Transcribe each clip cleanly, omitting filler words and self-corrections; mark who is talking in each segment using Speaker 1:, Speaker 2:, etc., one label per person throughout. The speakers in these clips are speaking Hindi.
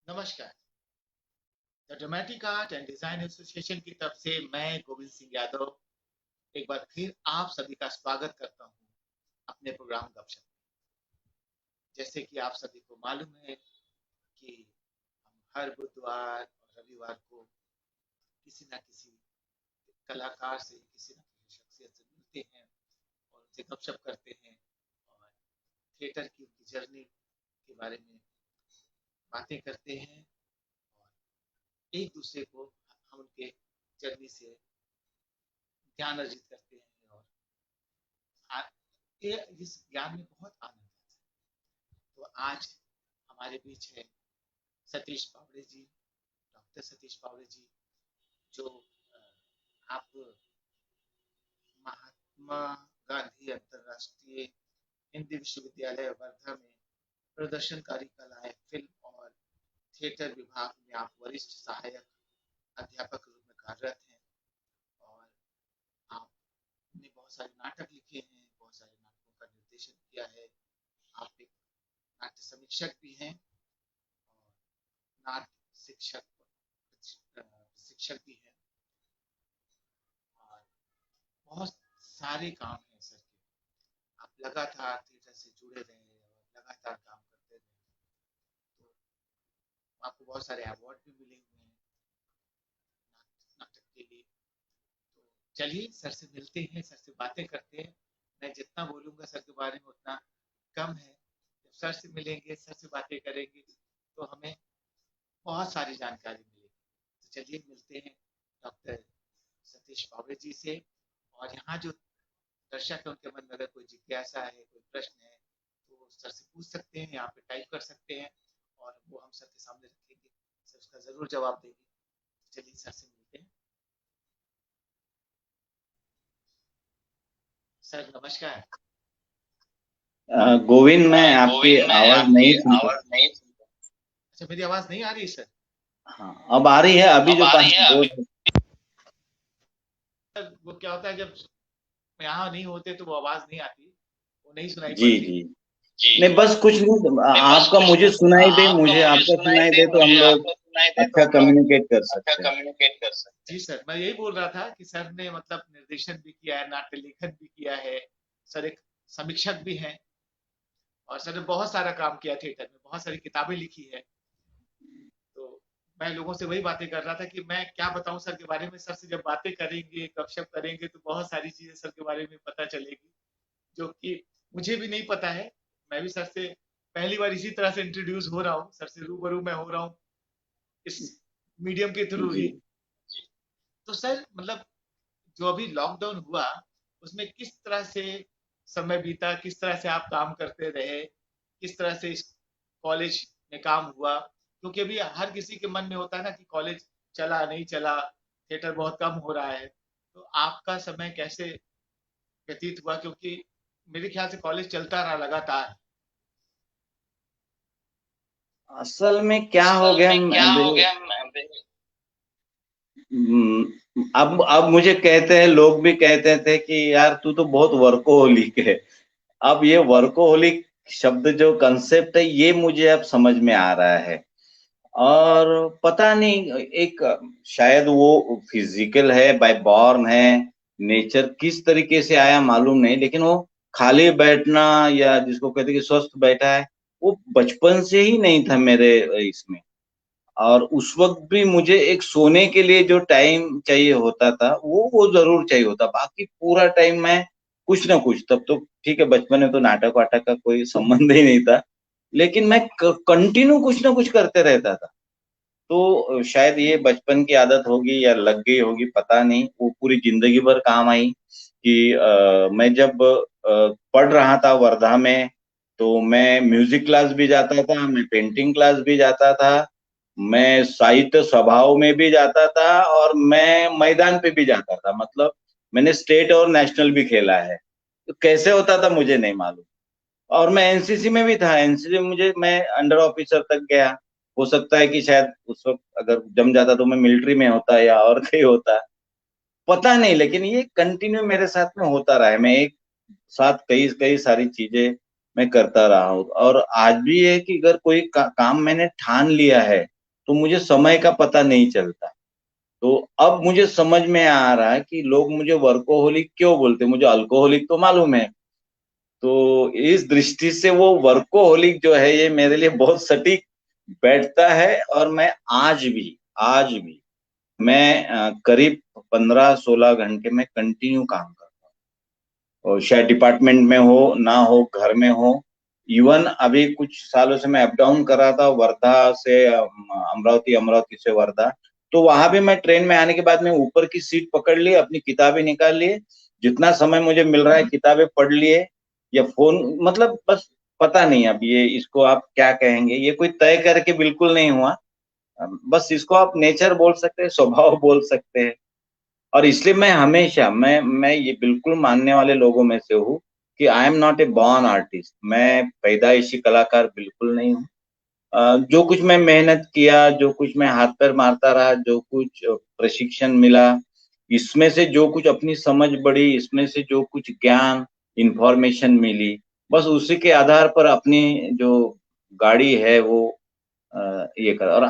Speaker 1: नमस्कार। The dramatic art and design association की तरफ से मैं गोविंद सिंह यादव एक बार फिर आप सभी का स्वागत करता हूं अपने प्रोग्राम गपशप में। जैसे कि आप सभी को मालूम है कि हम हर बुधवार और रविवार को किसी न किसी कलाकार से, किसी न किसी शख्सियत से मिलते हैं और उनसे गपशप करते हैं और थिएटर की उनकी जर्नी के बारे में बातें करते हैं और एक दूसरे को हम उनके जर्नी से ज्ञान अर्जित करते हैं और इस ज्ञान में बहुत आनंद आता है। तो आज हमारे बीच है सतीश पावड़े जी, डॉक्टर सतीश पावड़े जी, जो आप महात्मा गांधी अंतर्राष्ट्रीय हिंदी विश्वविद्यालय वर्धा में प्रदर्शनकारी कलाएं, फिल्म और थिएटर विभाग में आप वरिष्ठ सहायक अध्यापक के रूप में कार्यरत हैं और आपने बहुत सारे नाटक लिखे हैं, बहुत सारे नाटकों का निर्देशन किया है। आप एक नाट्य समीक्षक भी हैं और नाट्य शिक्षक भी हैं और बहुत सारे काम हैं सर के। आप लगातार थिएटर से जुड़े रहे और लगातार काम करते रहे, तो आपको बहुत सारे अवार्ड भी मिले हुए हैं नाटक के लिए। तो चलिए सर से मिलते हैं, सर से बातें करते हैं। मैं जितना बोलूंगा सर के बारे में उतना कम है। जब सर से मिलेंगे, सर से बातें करेंगे तो हमें बहुत सारी जानकारी मिलेगी। तो चलिए मिलते हैं डॉक्टर सतीश पावड़े जी से। और यहाँ जो दर्शक है उनके मन में अगर कोई जिज्ञासा है, कोई प्रश्न है, तो सर से पूछ सकते हैं, यहाँ पे टाइप कर सकते हैं और वो हम सर के सामने रखेंगे, सर उसका जरूर जवाब देंगे। चलिए सर से मिलते हैं। सर नमस्कार।
Speaker 2: गोविंद, मैं आपकी आवाज नहीं सुन पा।
Speaker 1: अच्छा, मेरी आवाज नहीं आ रही है सर?
Speaker 2: हाँ, अब आ रही है। अभी जो
Speaker 1: सर वो क्या होता है, जब यहाँ नहीं होते तो वो आवाज नहीं आती, वो नहीं सुनाई
Speaker 2: जी
Speaker 1: पड़ती।
Speaker 2: जी नहीं, बस कुछ नहीं। आपका मुझे सुनाई दे, मुझे आपका सुनाई दे, तो हम लोग अच्छा कम्युनिकेट कर सकते हैं।
Speaker 1: जी सर, मैं यही बोल रहा था कि सर ने मतलब निर्देशन भी किया है, नाट्य लेखन भी किया है, सर एक समीक्षक भी हैं और सर ने बहुत सारा काम किया थिएटर में, बहुत सारी किताबें लिखी है। तो मैं लोगों से वही बातें कर रहा था कि मैं क्या बताऊं सर के बारे में। सर से जब बातें करेंगे, गपशप करेंगे तो बहुत सारी चीजें सर के बारे में पता चलेगी जो कि मुझे भी नहीं पता है। मैं भी सर से पहली बार इसी तरह से इंट्रोड्यूस हो रहा हूँ, सर से रूबरू मैं हो रहा हूँ इस मीडियम के थ्रू
Speaker 2: जी
Speaker 1: ही। तो सर मतलब जो अभी लॉकडाउन हुआ उसमें किस तरह से समय बीता, किस तरह से आप काम करते रहे, किस तरह से इस कॉलेज में काम हुआ? क्योंकि अभी हर किसी के मन में होता है ना कि कॉलेज चला नहीं चला, थिएटर बहुत कम हो रहा है। तो आपका समय कैसे व्यतीत हुआ? क्योंकि मेरे ख्याल से कॉलेज चलता रहा लगातार।
Speaker 2: असल में क्या हो गया, अब मुझे कहते हैं, लोग भी कहते थे कि यार तू तो बहुत वर्कोहोलिक है। अब ये वर्कोहोलिक शब्द जो कंसेप्ट है, ये मुझे अब समझ में आ रहा है। और पता नहीं, एक शायद वो फिजिकल है, बाय बॉर्न है, नेचर किस तरीके से आया मालूम नहीं, लेकिन वो खाली बैठना या जिसको कहते हैं कि स्वस्थ बैठा है, वो बचपन से ही नहीं था मेरे इसमें। और उस वक्त भी मुझे एक सोने के लिए जो टाइम चाहिए होता था, वो जरूर चाहिए होता। बाकी पूरा टाइम मैं कुछ ना कुछ, तब तो ठीक है, बचपन में तो नाटक वाटक का कोई संबंध ही नहीं था, लेकिन मैं कंटिन्यू कुछ ना कुछ करते रहता था। तो शायद ये बचपन की आदत होगी या लग गई होगी, पता नहीं, वो पूरी जिंदगी भर काम आई। कि मैं जब पढ़ रहा था वर्धा में, तो मैं म्यूजिक क्लास भी जाता था, मैं पेंटिंग क्लास भी जाता था, मैं साहित्य सभाओं में भी जाता था, और मैं मैदान पे भी जाता था। मतलब मैंने स्टेट और नेशनल भी खेला है। तो कैसे होता था मुझे नहीं मालूम। और मैं एनसीसी में भी था। एनसीसी में मुझे, मैं अंडर ऑफिसर तक गया। हो सकता है कि शायद उस वक्त अगर जम जाता तो मैं मिलिट्री में होता या और कहीं होता, पता नहीं। लेकिन ये कंटिन्यू मेरे साथ में होता रहा है। मैं एक साथ कई कई सारी चीजें मैं करता रहा हूँ। और आज भी है कि अगर कोई काम मैंने ठान लिया है, तो मुझे समय का पता नहीं चलता। तो अब मुझे समझ में आ रहा है कि लोग मुझे वर्कोहोलिक क्यों बोलते, मुझे अल्कोहलिक तो मालूम है। तो इस दृष्टि से वो वर्कोहोलिक जो है ये मेरे लिए बहुत सटीक बैठता है। और मैं आज भी मैं करीब 15-16 घंटे में कंटिन्यू काम करता हूँ, और शायद डिपार्टमेंट में हो ना हो, घर में हो। इवन अभी कुछ सालों से मैं अप डाउन कर रहा था, वर्धा से अमरावती, अमरावती से वर्धा। तो वहां भी मैं ट्रेन में आने के बाद में ऊपर की सीट पकड़ ली, अपनी किताबें निकाल लिए, जितना समय मुझे मिल रहा है किताबें पढ़ लिए, या फोन, मतलब बस पता नहीं अब ये इसको आप क्या कहेंगे, ये कोई तय करके बिल्कुल नहीं हुआ। बस इसको आप नेचर बोल सकते हैं, स्वभाव बोल सकते हैं। और इसलिए मैं हमेशा मैं ये बिल्कुल मानने वाले लोगों में से हूँ कि I am not a born artist. मैं पैदाइशी कलाकार बिल्कुल नहीं हूँ। जो कुछ मैं मेहनत किया, जो कुछ मैं हाथ पैर मारता रहा, जो कुछ प्रशिक्षण मिला, इसमें से जो कुछ अपनी समझ बढ़ी, इसमें से जो कुछ ज्ञान इंफॉर्मेशन मिली, बस उसी के आधार पर अपनी जो गाड़ी है वो ये कर। और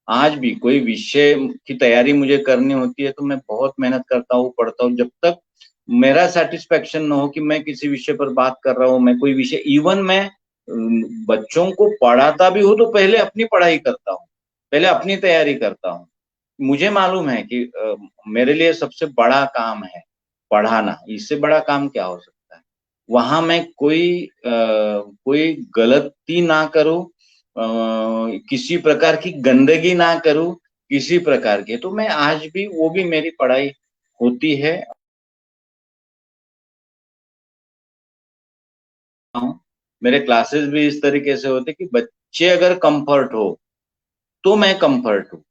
Speaker 2: आज भी कोई विषय की तैयारी मुझे करनी होती है तो मैं बहुत मेहनत करता हूँ, पढ़ता हूँ, जब तक मेरा सेटिस्फेक्शन न हो कि मैं किसी विषय पर बात कर रहा हूँ, मैं कोई विषय, इवन मैं बच्चों को पढ़ाता भी हूँ तो पहले अपनी पढ़ाई करता हूँ, पहले अपनी तैयारी करता हूँ। मुझे मालूम है कि मेरे लिए सबसे बड़ा काम है पढ़ाना, इससे बड़ा काम क्या हो सकता है। वहां मैं कोई गलती ना करूं, किसी प्रकार की गंदगी ना करूं, किसी प्रकार के, तो मैं आज भी वो भी मेरी पढ़ाई होती है। मेरे क्लासेस भी इस तरीके से होते कि बच्चे अगर कंफर्ट हो तो मैं कंफर्ट हूँ।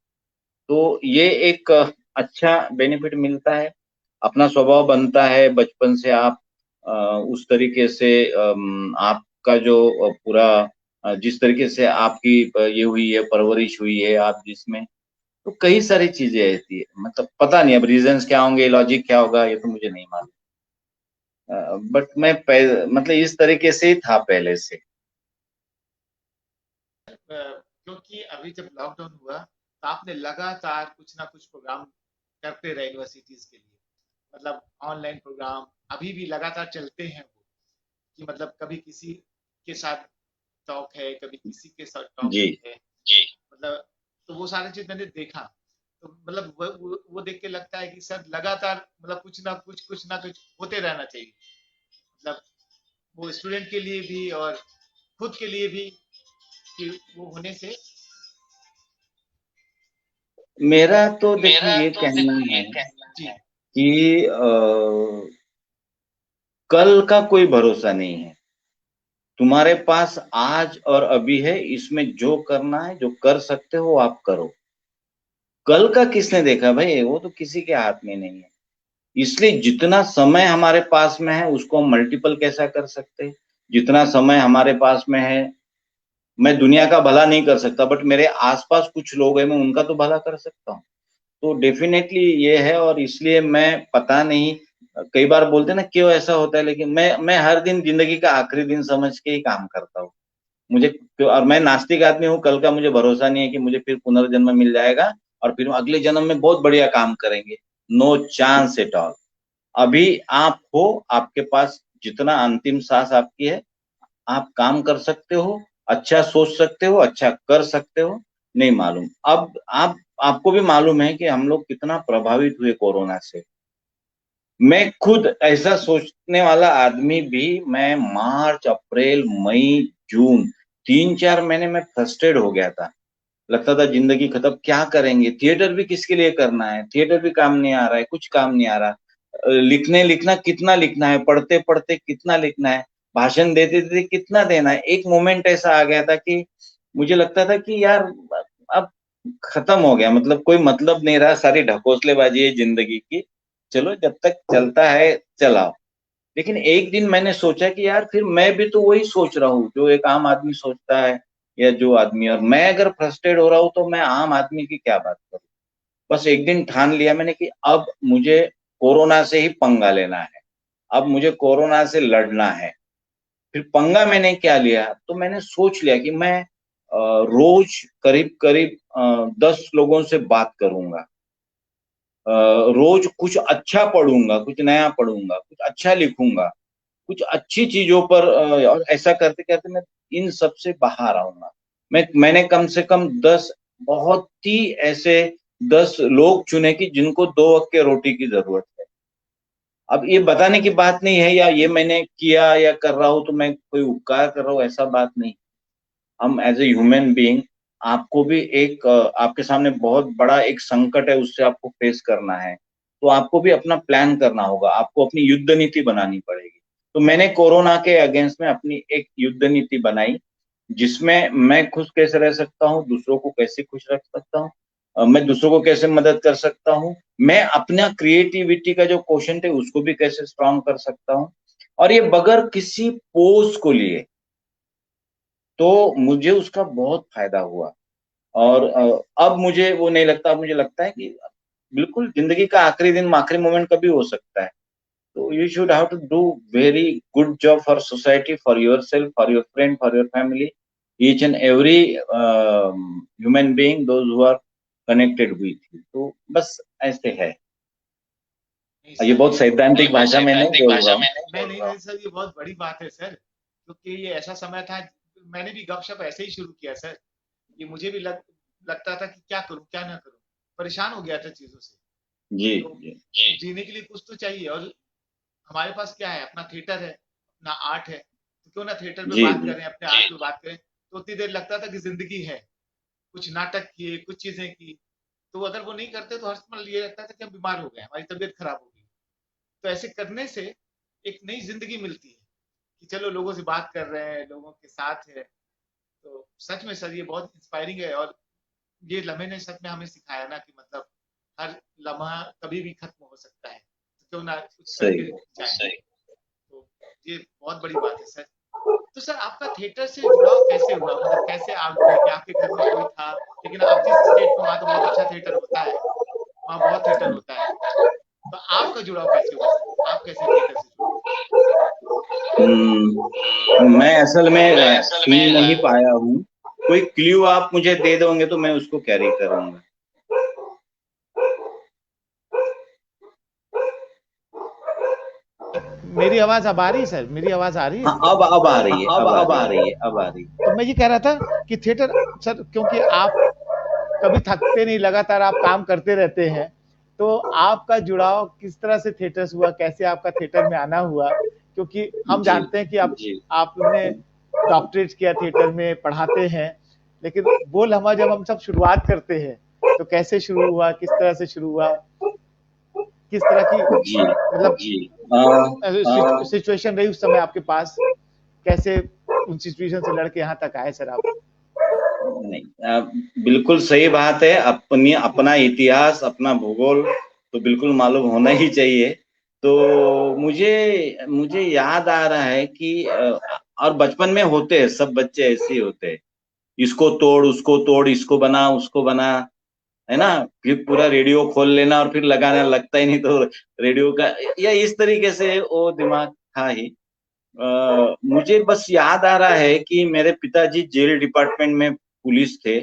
Speaker 2: तो ये एक अच्छा बेनिफिट मिलता है, अपना स्वभाव बनता है बचपन से। आप उस तरीके से आपका जो पूरा जिस तरीके से आपकी ये हुई है, परवरिश हुई है आप जिसमें, तो कई सारी चीजें ऐसी है, मतलब पता नहीं अब रीजंस क्या होंगे, लॉजिक क्या होगा, ये तो मुझे नहीं मालूम। बट मतलब इस तरीके से ही था पहले से।
Speaker 1: क्योंकि अभी जब लॉकडाउन हुआ तो आपने लगातार कुछ ना कुछ प्रोग्राम करते रहे यूनिवर्सिटीज के लिए, मतलब ऑनलाइन प्रोग्राम अभी भी लगातार चलते हैं वो, कि मतलब कभी किसी के साथ टॉक है, कभी किसी के साथ टॉक
Speaker 2: जी।
Speaker 1: है जी, मतलब तो वो सारी चीज मैंने देखा। तो मतलब वो देख के लगता है कि सर लगातार मतलब कुछ ना कुछ होते रहना चाहिए, मतलब वो स्टूडेंट के लिए भी और खुद के लिए भी, कि वो होने से।
Speaker 2: मेरा तो देखो
Speaker 1: मेरा
Speaker 2: ये
Speaker 1: तो
Speaker 2: कहना
Speaker 1: देखो ये
Speaker 2: है
Speaker 1: कहना जी है
Speaker 2: कि कल का कोई भरोसा नहीं है। तुम्हारे पास आज और अभी है, इसमें जो करना है, जो कर सकते हो आप करो। कल का किसने देखा भाई, वो तो किसी के हाथ में नहीं है। इसलिए जितना समय हमारे पास में है उसको हम मल्टीपल कैसा कर सकते हैं। जितना समय हमारे पास में है, मैं दुनिया का भला नहीं कर सकता, बट मेरे आसपास कुछ लोग हैं, मैं उनका तो भला कर सकता हूँ। तो डेफिनेटली ये है। और इसलिए मैं, पता नहीं, कई बार बोलते हैं ना क्यों ऐसा होता है, लेकिन मैं हर दिन जिंदगी का आखिरी दिन समझ के ही काम करता हूँ। मुझे और मैं नास्तिक आदमी हूँ, कल का मुझे भरोसा नहीं है कि मुझे फिर पुनर्जन्म मिल जाएगा और फिर अगले जन्म में बहुत बढ़िया काम करेंगे। No chance at all. अभी आप हो, आपके पास जितना अंतिम सांस आपकी है, आप काम कर सकते हो, अच्छा सोच सकते हो, अच्छा कर सकते हो। नहीं मालूम अब आप, आपको भी मालूम है कि हम लोग कितना प्रभावित हुए कोरोना से। मैं खुद ऐसा सोचने वाला आदमी भी, मैं मार्च, अप्रैल, मई, जून, 3-4 महीने में फ्रस्ट्रेट हो गया था। लगता था जिंदगी खत्म, क्या करेंगे, थिएटर भी किसके लिए करना है, थिएटर भी काम नहीं आ रहा है, कुछ काम नहीं आ रहा। लिखना कितना लिखना है, पढ़ते पढ़ते कितना लिखना है, भाषण देते देते कितना देना है। एक मोमेंट ऐसा आ गया था कि मुझे लगता था कि यार अब खत्म हो गया, मतलब कोई मतलब नहीं रहा, सारी ढकोसलेबाजी है जिंदगी की, चलो जब तक चलता है चलाओ। लेकिन एक दिन मैंने सोचा कि यार फिर मैं भी तो वही सोच रहा हूँ जो एक आम आदमी सोचता है, या जो आदमी, और मैं अगर फ्रस्ट्रेट हो रहा हूँ तो मैं आम आदमी की क्या बात करूँ। बस एक दिन ठान लिया मैंने कि अब मुझे कोरोना से ही पंगा लेना है, अब मुझे कोरोना से लड़ना है। फिर पंगा मैंने क्या लिया, तो मैंने सोच लिया कि मैं रोज करीब करीब 10 लोगों से बात करूंगा। रोज कुछ अच्छा पढ़ूंगा, कुछ नया पढ़ूंगा, कुछ अच्छा लिखूंगा, कुछ अच्छी चीजों पर और ऐसा करते करते मैं इन सब से बाहर आऊंगा। मैंने कम से कम 10 बहुत ही ऐसे 10 लोग चुने कि जिनको 2 वक्त के रोटी की जरूरत है। अब ये बताने की बात नहीं है या ये मैंने किया या कर रहा हूं तो मैं कोई उपकार कर रहा हूँ, ऐसा बात नहीं। हम एज ए ह्यूमन बीइंग, आपको भी एक आपके सामने बहुत बड़ा एक संकट है, उससे आपको फेस करना है, तो आपको भी अपना प्लान करना होगा, आपको अपनी युद्ध नीति बनानी पड़ेगी। तो मैंने कोरोना के अगेंस्ट में अपनी एक युद्ध नीति बनाई, जिसमें मैं खुश कैसे रह सकता हूँ, दूसरों को कैसे खुश रख सकता हूँ, मैं दूसरों को कैसे मदद कर सकता हूँ, मैं अपना क्रिएटिविटी का जो क्वेश्चन है उसको भी कैसे स्ट्रांग कर सकता हूँ, और ये बगैर किसी पोज को लिए। तो मुझे उसका बहुत फायदा हुआ। और अब मुझे वो नहीं लगता, अब मुझे लगता है कि बिल्कुल जिंदगी का आखिरी दिन, आखिरी मोमेंट कभी हो सकता है। तो you should have to do very good job for society, for your self, for your friend, for your family, each and every human being those who are connected with you. तो बस ऐसे है।
Speaker 1: नहीं
Speaker 2: ये
Speaker 1: सर,
Speaker 2: बहुत
Speaker 1: ये बहुत
Speaker 2: सैद्धांतिक भाषा में नहीं बोल रहा हूँ।
Speaker 1: नहीं नहीं नहीं सर, ये बहुत बड़ी बात है सर, क्योंकि ये ऐसा समय था, मैंने भी गपशप ऐसे ही शुरू किया सर। ये मुझे भी लगता था कि क्या करूं क्या ना करूं, परेशान हो गया था चीजों से।
Speaker 2: जी
Speaker 1: तो
Speaker 2: जी
Speaker 1: जीने के लिए कुछ तो चाहिए, और हमारे पास क्या है, अपना थिएटर है, अपना आर्ट है, तो क्यों ना थिएटर पे
Speaker 2: जी
Speaker 1: बात
Speaker 2: जी
Speaker 1: करें, अपने आर्ट पे बात करें। तो उतनी देर लगता था कि जिंदगी है, कुछ नाटक किए, कुछ चीजें की। तो अगर वो नहीं करते तो हर समय ये लगता था कि हम बीमार हो गए, हमारी तबीयत खराब हो गई। तो ऐसे करने से एक नई जिंदगी मिलती है कि चलो लोगों से बात कर रहे हैं, लोगों के साथ है। तो सच में सर ये बहुत इंस्पायरिंग है, और ये लम्हे ने सच में हमें सिखाया ना कि मतलब हर लम्हा कभी भी खत्म हो सकता है, तो क्यों ना कुछ
Speaker 2: सही
Speaker 1: करके
Speaker 2: है।
Speaker 1: जाए। तो ये बहुत बड़ी बात है सर। तो सर आपका थिएटर से जुड़ाव कैसे हुआ, मतलब कैसे आप जुड़े, कि आपके घर में कोई था, लेकिन आप जिस स्टेट में, वहाँ तो बहुत अच्छा थिएटर होता है, वहाँ बहुत थिएटर होता है, तो आपका जुड़ाव कैसे हुआ सर, आप कैसे थिएटर से जुड़े?
Speaker 2: मैं असल में सुन नहीं पाया हूँ, कोई क्ल्यू आप मुझे दे दोगे तो मैं उसको कैरी करूंगा।
Speaker 1: मेरी आवाज अब आ रही है सर, मेरी आवाज आ रही
Speaker 2: हाँ,
Speaker 1: है?
Speaker 2: अब आ रही है,
Speaker 1: अब
Speaker 2: अब
Speaker 1: अब
Speaker 2: आ
Speaker 1: आ
Speaker 2: रही
Speaker 1: रही
Speaker 2: है,
Speaker 1: है।
Speaker 2: अब आ रही है।
Speaker 1: तो मैं ये कह रहा था कि थिएटर, सर क्योंकि आप कभी थकते नहीं, लगातार आप काम करते रहते हैं, तो आपका जुड़ाव किस तरह से थिएटर से हुआ, कैसे आपका थिएटर में आना हुआ? क्योंकि हम
Speaker 2: जी
Speaker 1: जानते हैं कि आपने डॉक्टरेट किया, थिएटर में पढ़ाते हैं, लेकिन वो लम्हा जब हम सब शुरुआत करते हैं, तो कैसे शुरू हुआ, किस तरह से शुरू हुआ, किस तरह की
Speaker 2: जी
Speaker 1: मतलब
Speaker 2: आ,
Speaker 1: सिचुएशन रही उस समय आपके पास, कैसे उन सिचुएशन से लड़के यहाँ तक आए सर आप?
Speaker 2: नहीं, बिल्कुल सही बात है। अपनी अपना इतिहास, अपना भूगोल तो बिल्कुल मालूम होना ही चाहिए। तो मुझे मुझे याद आ रहा है कि और बचपन में होते हैं, सब बच्चे ऐसे ही होते हैं, इसको तोड़ उसको तोड़, इसको बना उसको बना, है ना। फिर पूरा रेडियो खोल लेना और फिर लगाना, लगता ही नहीं तो रेडियो का, या इस तरीके से वो दिमाग था ही। मुझे बस याद आ रहा है कि मेरे पिताजी जेल डिपार्टमेंट में पुलिस थे,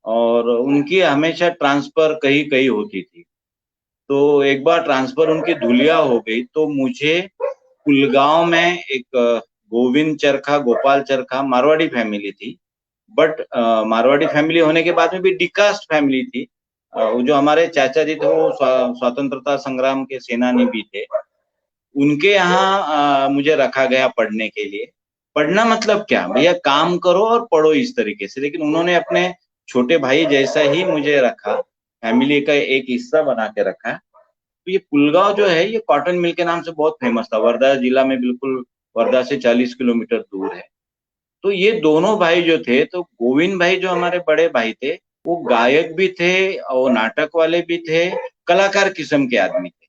Speaker 2: और उनकी हमेशा ट्रांसफर कहीं कहीं होती थी। तो एक बार ट्रांसफर उनकी धुलिया हो गई, तो मुझे कुलगांव में एक गोविंद चरखा, गोपाल चरखा, मारवाड़ी फैमिली थी। बट मारवाड़ी फैमिली होने के बाद में भी डिकास्ट फैमिली थी। वो जो हमारे चाचा जी थे वो स्वतंत्रता संग्राम के सेनानी भी थे। उनके यहाँ मुझे रखा गया पढ़ने के लिए। पढ़ना मतलब क्या भैया, काम करो और पढ़ो, इस तरीके से। लेकिन उन्होंने अपने छोटे भाई जैसा ही मुझे रखा, फैमिली का एक हिस्सा बना के रखा। तो ये पुलगांव जो है, ये कॉटन मिल के नाम से बहुत फेमस था, वर्धा जिला में, बिल्कुल वर्धा से 40 किलोमीटर दूर है। तो ये दोनों भाई जो थे, तो गोविंद भाई जो हमारे बड़े भाई थे, वो गायक भी थे और नाटक वाले भी थे, कलाकार किस्म के आदमी थे।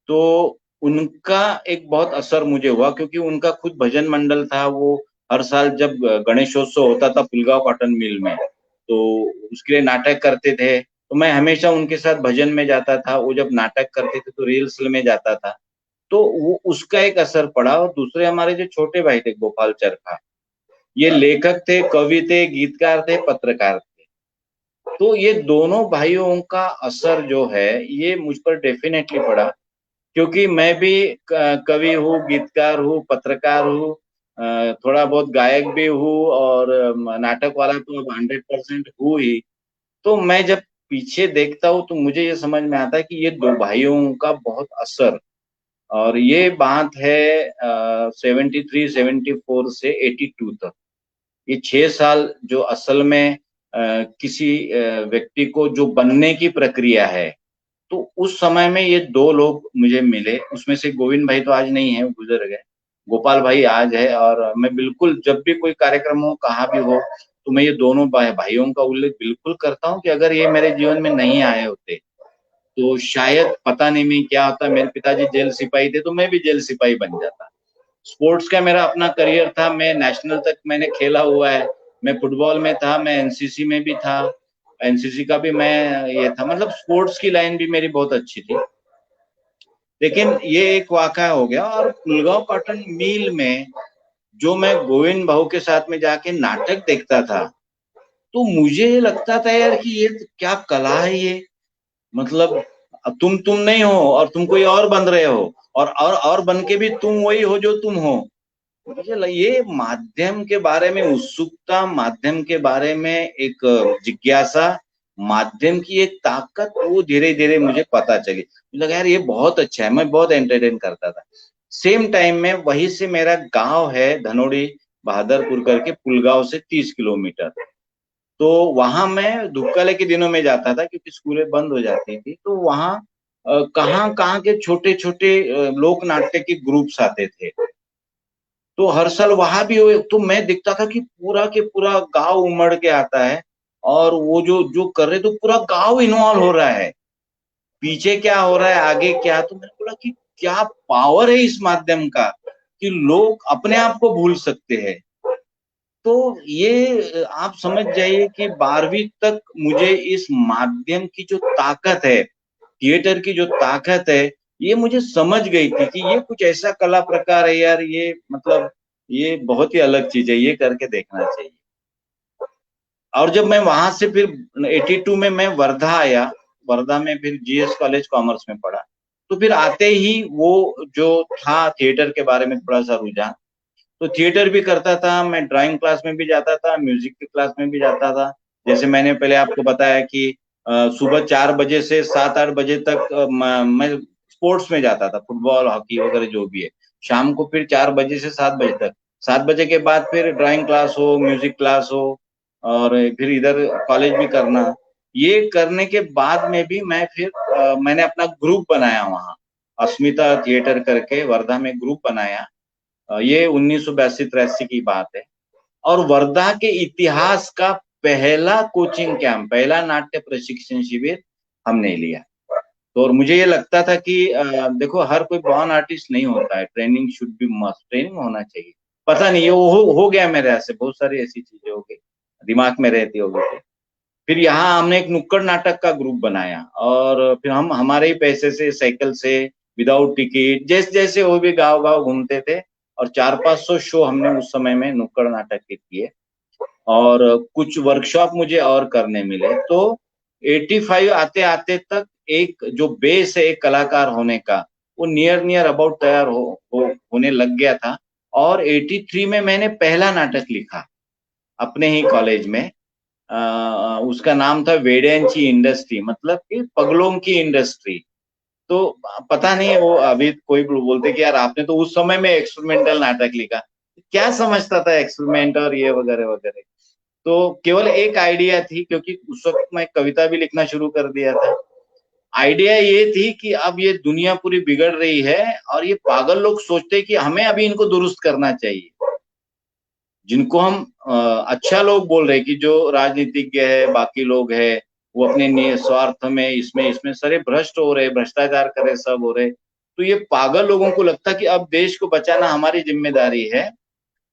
Speaker 2: तो उनका एक बहुत असर मुझे हुआ, क्योंकि उनका खुद भजन मंडल था। वो हर साल जब गणेशोत्सव होता था पुलगांव कॉटन मिल में, तो उसके लिए नाटक करते थे। तो मैं हमेशा उनके साथ भजन में जाता था, वो जब नाटक करते थे तो रिहर्सल में जाता था। तो वो उसका एक असर पड़ा। और दूसरे हमारे जो छोटे भाई थे, गोपाल चरखा, ये लेखक थे, कवि थे, गीतकार थे, पत्रकार थे। तो ये दोनों भाइयों का असर जो है ये मुझ पर डेफिनेटली पड़ा, क्योंकि मैं भी कवि हूँ, गीतकार हूँ, पत्रकार हूँ, थोड़ा बहुत गायक भी हूँ, और नाटक वाला तो अब 100% हूँ ही। तो मैं जब पीछे देखता हूँ तो मुझे ये समझ में आता है कि ये दो भाइयों का बहुत असर, और ये बात है 73-74 से 82 तक, ये 6 साल जो असल में किसी व्यक्ति को जो बनने की प्रक्रिया है, तो उस समय में ये दो लोग मुझे मिले। उसमें से गोविंद भाई तो आज नहीं है, वो गुजर गए। गोपाल भाई आज है, और मैं बिल्कुल जब भी कोई कार्यक्रम हो, कहाँ भी हो, तो मैं ये दोनों भाइयों का उल्लेख बिल्कुल करता हूँ कि अगर ये मेरे जीवन में नहीं आए होते तो शायद पता नहीं मैं क्या होता। मेरे पिताजी जेल सिपाही थे, तो मैं भी जेल सिपाही बन जाता। स्पोर्ट्स का मेरा अपना करियर था, मैं नेशनल तक मैंने खेला हुआ है। मैं फुटबॉल में था, मैं एनसीसी में भी था, एनसीसी का भी मैं ये था, मतलब स्पोर्ट्स की लाइन भी मेरी बहुत अच्छी थी। लेकिन ये एक वाकया हो गया, और पुलगांव कॉटन मिल में जो मैं गोविंद भाऊ के साथ में जाके नाटक देखता था, तो मुझे लगता था यार कि ये क्या कला है ये। मतलब तुम नहीं हो, और तुम कोई और बन रहे हो, और बन के भी तुम वही हो जो तुम हो। मुझे ये माध्यम के बारे में उत्सुकता, माध्यम के बारे में एक जिज्ञासा, माध्यम की एक ताकत, वो धीरे धीरे मुझे पता चली। मुझे लगा यार ये बहुत अच्छा है, मैं बहुत एंटरटेन करता था। सेम टाइम में वहीं से मेरा गांव है धनोड़ी बहादुरपुर करके, पुलगांव से 30 किलोमीटर। तो वहां मैं धुपकाले के दिनों में जाता था, क्योंकि स्कूलें बंद हो जाती थी। तो वहां कहाँ कहाँ के छोटे छोटे लोक नाट्य के ग्रुप्स आते थे। तो हर साल वहां भी हुए, तो मैं देखता था कि पूरा के पूरा गांव उमड़ के आता है, और वो जो जो कर रहे, तो पूरा गांव इन्वॉल्व हो रहा है। पीछे क्या हो रहा है, आगे क्या, तो मैंने बोला कि क्या पावर है इस माध्यम का, कि लोग अपने आप को भूल सकते हैं। तो ये आप समझ जाइए कि 12वीं तक मुझे इस माध्यम की जो ताकत है, थिएटर की जो ताकत है, ये मुझे समझ गई थी कि ये कुछ ऐसा कला प्रकार है यार, ये मतलब ये बहुत ही अलग चीज है, ये करके देखना चाहिए। और जब मैं वहां से फिर 82 में मैं वर्धा आया, वर्धा में फिर जीएस कॉलेज कॉमर्स में पढ़ा। तो फिर आते ही वो जो था थिएटर के बारे में थोड़ा सा रुझान, तो थिएटर भी करता था मैं, ड्राइंग क्लास में भी जाता था, म्यूजिक की क्लास में भी जाता था। जैसे मैंने पहले आपको बताया कि सुबह 4 बजे से 7-8 बजे तक मैं स्पोर्ट्स में जाता था, फुटबॉल, हॉकी वगैरह जो भी है। शाम को फिर 4 बजे से 7 बजे तक, 7 बजे के बाद फिर ड्राइंग क्लास हो, म्यूजिक क्लास हो, और फिर इधर कॉलेज भी करना। ये करने के बाद में भी मैं फिर मैंने अपना ग्रुप बनाया वहाँ, अस्मिता थिएटर करके वर्धा में ग्रुप बनाया। ये 1982-83 की बात है। और वर्धा के इतिहास का पहला कोचिंग कैंप, पहला नाट्य प्रशिक्षण शिविर हमने लिया। तो और मुझे ये लगता था कि देखो हर कोई बॉर्न आर्टिस्ट नहीं होता है, training should be must, training होना चाहिए। पता नहीं ये हो गया मेरे ऐसे, बहुत सारी ऐसी चीजें हो गई, दिमाग में रहती होगी। फिर यहाँ हमने एक नुक्कड़ नाटक का ग्रुप बनाया, और फिर हम हमारे ही पैसे से साइकिल से, विदाउट टिकट, जैसे जैसे वो भी गांव गांव घूमते थे, और 400-500 शो हमने उस समय में नुक्कड़ नाटक के किए। और कुछ वर्कशॉप मुझे और करने मिले। तो 85 आते आते तक एक जो बेस है एक कलाकार होने का, वो नियर नियर अबाउट तैयार होने लग गया था। और 83 में मैंने पहला नाटक लिखा अपने ही कॉलेज में। उसका नाम था वेडेंची इंडस्ट्री, मतलब कि पगलों की इंडस्ट्री। तो पता नहीं वो अभी कोई बोलते कि यार आपने तो उस समय में एक्सपेरिमेंटल नाटक लिखा, क्या समझता था एक्सपेरिमेंट और ये वगैरह वगैरह। तो केवल एक आइडिया थी, क्योंकि उस वक्त मैं कविता भी लिखना शुरू कर दिया था। आइडिया ये थी कि अब ये दुनिया पूरी बिगड़ रही है, और ये पागल लोग सोचते हैं कि हमें अभी इनको दुरुस्त करना चाहिए। जिनको हम अच्छा लोग बोल रहे हैं कि जो राजनीतिज्ञ है, बाकी लोग है, वो अपने स्वार्थ में इसमें इसमें सारे भ्रष्ट हो रहे, भ्रष्टाचार कर रहे, सब हो रहे। तो ये पागल लोगों को लगता कि अब देश को बचाना हमारी जिम्मेदारी है।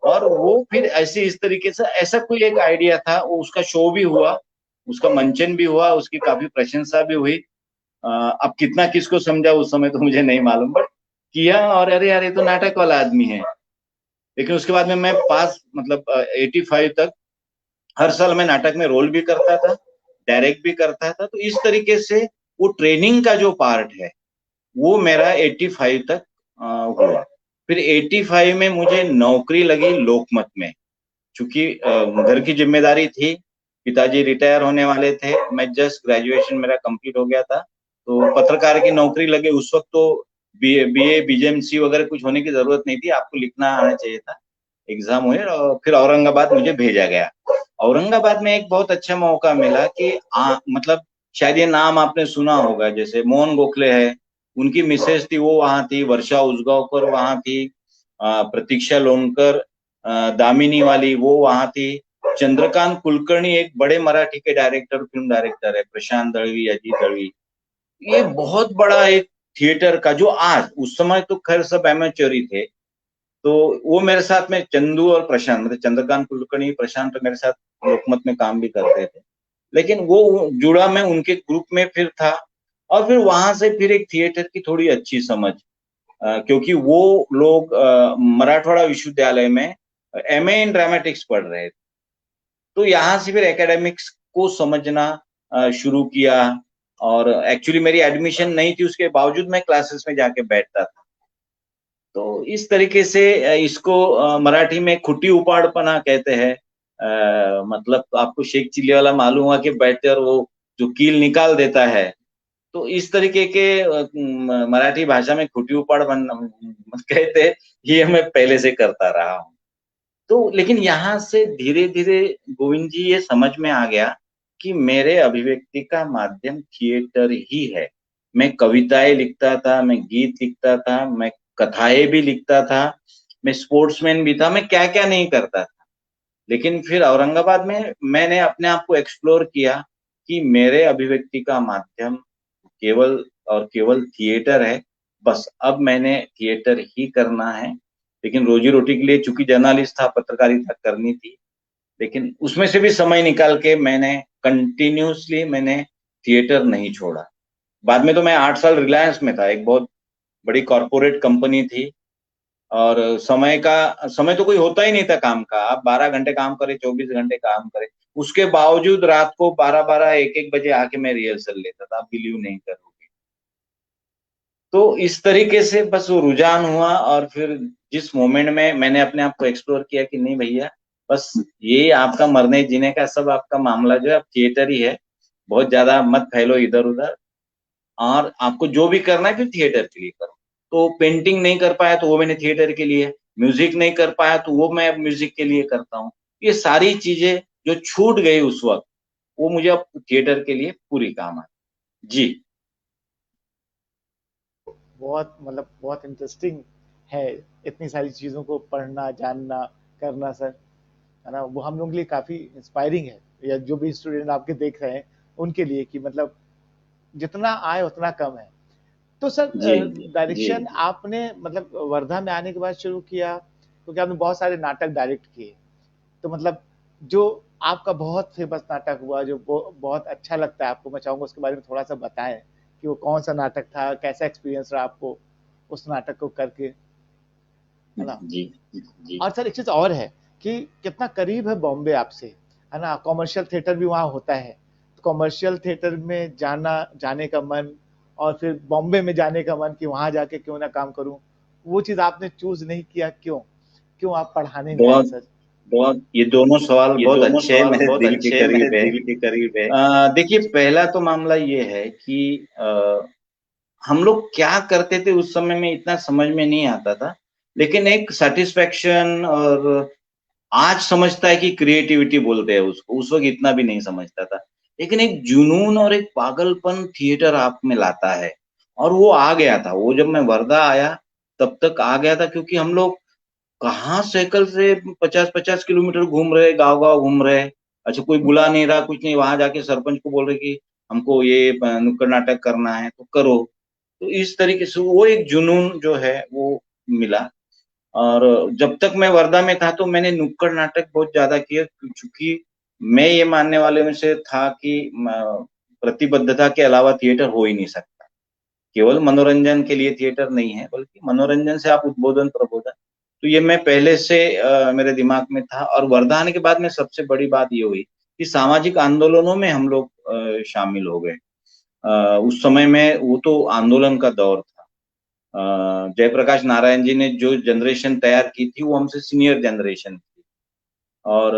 Speaker 2: और वो फिर ऐसे इस तरीके से ऐसा कोई एक आइडिया था, वो उसका शो भी हुआ, उसका मंचन भी हुआ, उसकी काफी प्रशंसा भी हुई। अब कितना किसको समझा उस समय तो मुझे नहीं मालूम, बट किया। और अरे यार ये तो नाटक वाला आदमी है। लेकिन उसके बाद में मैं पास मतलब 85 तक हर साल मैं नाटक में रोल भी करता था, डायरेक्ट भी करता था। तो इस तरीके से वो ट्रेनिंग का जो पार्ट है वो मेरा 85 तक हुआ। फिर 85 में मुझे नौकरी लगी लोकमत में, चूंकि घर की जिम्मेदारी थी, पिताजी रिटायर होने वाले थे, मैं जस्ट ग्रेजुएशन मेरा कंप्लीट हो गया था, तो पत्रकार की नौकरी लगे। उस वक्त तो बीए बीजेएमसी वगैरह कुछ होने की जरूरत नहीं थी, आपको लिखना आना चाहिए था। एग्जाम हुए और फिर औरंगाबाद मुझे भेजा गया। औरंगाबाद में एक बहुत अच्छा मौका मिला कि मतलब शायद ये नाम आपने सुना होगा, जैसे मोहन गोखले है, उनकी मिसेज थी, वो वहां थी, वर्षा उजगांवकर वहां थी, प्रतीक्षा लोणकर, दामिनी वाली वो वहां थी, चंद्रकांत कुलकर्णी एक बड़े मराठी के डायरेक्टर, फिल्म डायरेक्टर है, प्रशांत दळवी, अजीत दळवी। ये बहुत बड़ा एक थिएटर का, जो आज, उस समय तो खैर सब एमेचर ही थे, तो वो मेरे साथ में चंदू और प्रशांत, मतलब चंद्रकांत कुलकर्णी, प्रशांत मेरे साथ लोकमत में काम भी करते थे। लेकिन वो जुड़ा, मैं उनके ग्रुप में फिर था। और फिर वहां से फिर एक थिएटर की थोड़ी अच्छी समझ, क्योंकि वो लोग मराठवाड़ा विश्वविद्यालय में एमए इन ड्रामेटिक्स पढ़ रहे थे, तो यहाँ से फिर एकेडमिक्स को समझना शुरू किया। और एक्चुअली मेरी एडमिशन नहीं थी, उसके बावजूद मैं क्लासेस में जाके बैठता था। तो इस तरीके से इसको मराठी में खुटी उपाड़पना कहते हैं। मतलब आपको शेख चिल्ली वाला मालूम हुआ कि बैठते और वो जो कील निकाल देता है, तो इस तरीके के मराठी भाषा में खुटी उपाड़ बन कहते हैं, ये मैं पहले से करता रहा हूँ। तो लेकिन यहाँ से धीरे धीरे गोविंद जी ये समझ में आ गया कि मेरे अभिव्यक्ति का माध्यम थिएटर ही है। मैं कविताएं लिखता था, मैं गीत लिखता था, मैं कथाएं भी लिखता था, मैं स्पोर्ट्समैन भी था, मैं क्या क्या नहीं करता था। लेकिन फिर औरंगाबाद में मैंने अपने आप को एक्सप्लोर किया कि मेरे अभिव्यक्ति का माध्यम केवल और केवल थिएटर है। बस अब मैंने थिएटर ही करना है। लेकिन रोजी रोटी के लिए चूंकि जर्नलिस्ट था, पत्रकारिता करनी थी, लेकिन उसमें से भी समय निकाल के मैंने कंटिन्यूसली मैंने थिएटर नहीं छोड़ा। बाद में तो मैं 8 साल रिलायंस में था, एक बहुत बड़ी कॉरपोरेट कंपनी थी। और समय तो कोई होता ही नहीं था काम का, आप 12 घंटे काम करे, 24 घंटे काम करे, उसके बावजूद रात को 12-12 1-1 बजे आके मैं रिहर्सल लेता था, आप बिलीव नहीं करोगे। तो इस तरीके से बस वो रुझान हुआ। और फिर जिस मोमेंट में मैंने अपने आप को एक्सप्लोर किया कि नहीं भैया, बस ये आपका मरने जीने का सब आपका मामला जो है अब थिएटर ही है, बहुत ज्यादा मत फैलो इधर उधर, और आपको जो भी करना है फिर थिएटर के लिए करो। तो पेंटिंग नहीं कर पाया तो वो मैंने थिएटर के लिए, म्यूजिक नहीं कर पाया तो वो मैं अब म्यूजिक के लिए करता हूँ। ये सारी चीजें जो छूट गई उस वक्त, वो मुझे अब थिएटर के लिए पूरी काम है। जी।
Speaker 3: बहुत मतलब बहुत इंटरेस्टिंग है, इतनी सारी चीज़ों को पढ़ना जानना करना सर, है ना। वो हम लोग के लिए काफ़ी इंस्पायरिंग है, या जो भी स्टूडेंट आपके देख रहे हैं उनके लिए, कि मतलब जितना आए उतना कम है। तो सर
Speaker 2: जी। जी।
Speaker 3: डायरेक्शन आपने मतलब वर्धा में आने के बाद शुरू किया, क्योंकि आपने बहुत सारे नाटक डायरेक्ट किए, तो मतलब जो आपका बहुत फेमस नाटक हुआ जो बहुत अच्छा लगता है आपको, मैं चाहूंगा उसके बारे में थोड़ा सा बताएं कि वो कौन सा नाटक था, कैसा एक्सपीरियंस रहा आपको उस नाटक को करके, है ना।
Speaker 2: जी। जी।
Speaker 3: और सर एक चीज और है कि कितना करीब है बॉम्बे आपसे, है ना। कॉमर्शियल थिएटर भी वहाँ होता है, तो कॉमर्शियल थिएटर में जाने का मन, और फिर बॉम्बे में जाने का मन कि वहां जाके क्यों ना काम करूं, वो चीज आपने चूज नहीं किया, क्यों क्यों आप पढ़ाने में आए
Speaker 2: बहुत
Speaker 3: सर।
Speaker 2: बहुत ये दोनों सवाल
Speaker 3: ये
Speaker 2: बहुत
Speaker 3: दोनों
Speaker 2: अच्छे हैं,
Speaker 3: सवाल
Speaker 2: मेरे
Speaker 3: बहुत
Speaker 2: दिल के
Speaker 3: अच्छे हैं, मेरे
Speaker 2: करीब है।
Speaker 3: दिल के करीब है।
Speaker 2: देखिए, पहला तो मामला ये है कि हम लोग क्या करते थे उस समय में इतना समझ में नहीं आता था, लेकिन एक सेटिस्फेक्शन, और आज समझता है कि क्रिएटिविटी बोलते हैं उसको, उस वक्त इतना भी नहीं समझता था। लेकिन एक जुनून और एक पागलपन थिएटर आप में लाता है, और वो आ गया था। वो जब मैं वर्धा आया तब तक आ गया था, क्योंकि हम लोग कहाँ साइकिल से 50-50 किलोमीटर घूम रहे, गांव गांव घूम रहे। अच्छा, कोई बुला नहीं रहा, कुछ नहीं, वहां जाके सरपंच को बोल रहे कि हमको ये नुक्कड़ नाटक करना है तो करो। तो इस तरीके से वो एक जुनून जो है वो मिला। और जब तक मैं वर्धा में था तो मैंने नुक्कड़ नाटक बहुत ज्यादा किए, क्योंकि मैं ये मानने वाले में से था कि प्रतिबद्धता के अलावा थिएटर हो ही नहीं सकता। केवल मनोरंजन के लिए थिएटर नहीं है, बल्कि मनोरंजन से आप उद्बोधन प्रबोधन तो ये मैं पहले से मेरे दिमाग में था। और वर्धा आने के बाद में सबसे बड़ी बात ये हुई कि सामाजिक आंदोलनों में हम लोग शामिल हो गए। उस समय में वो तो आंदोलन का दौर था। जयप्रकाश नारायण जी ने जो जनरेशन तैयार की थी वो हमसे सीनियर जनरेशन थी। और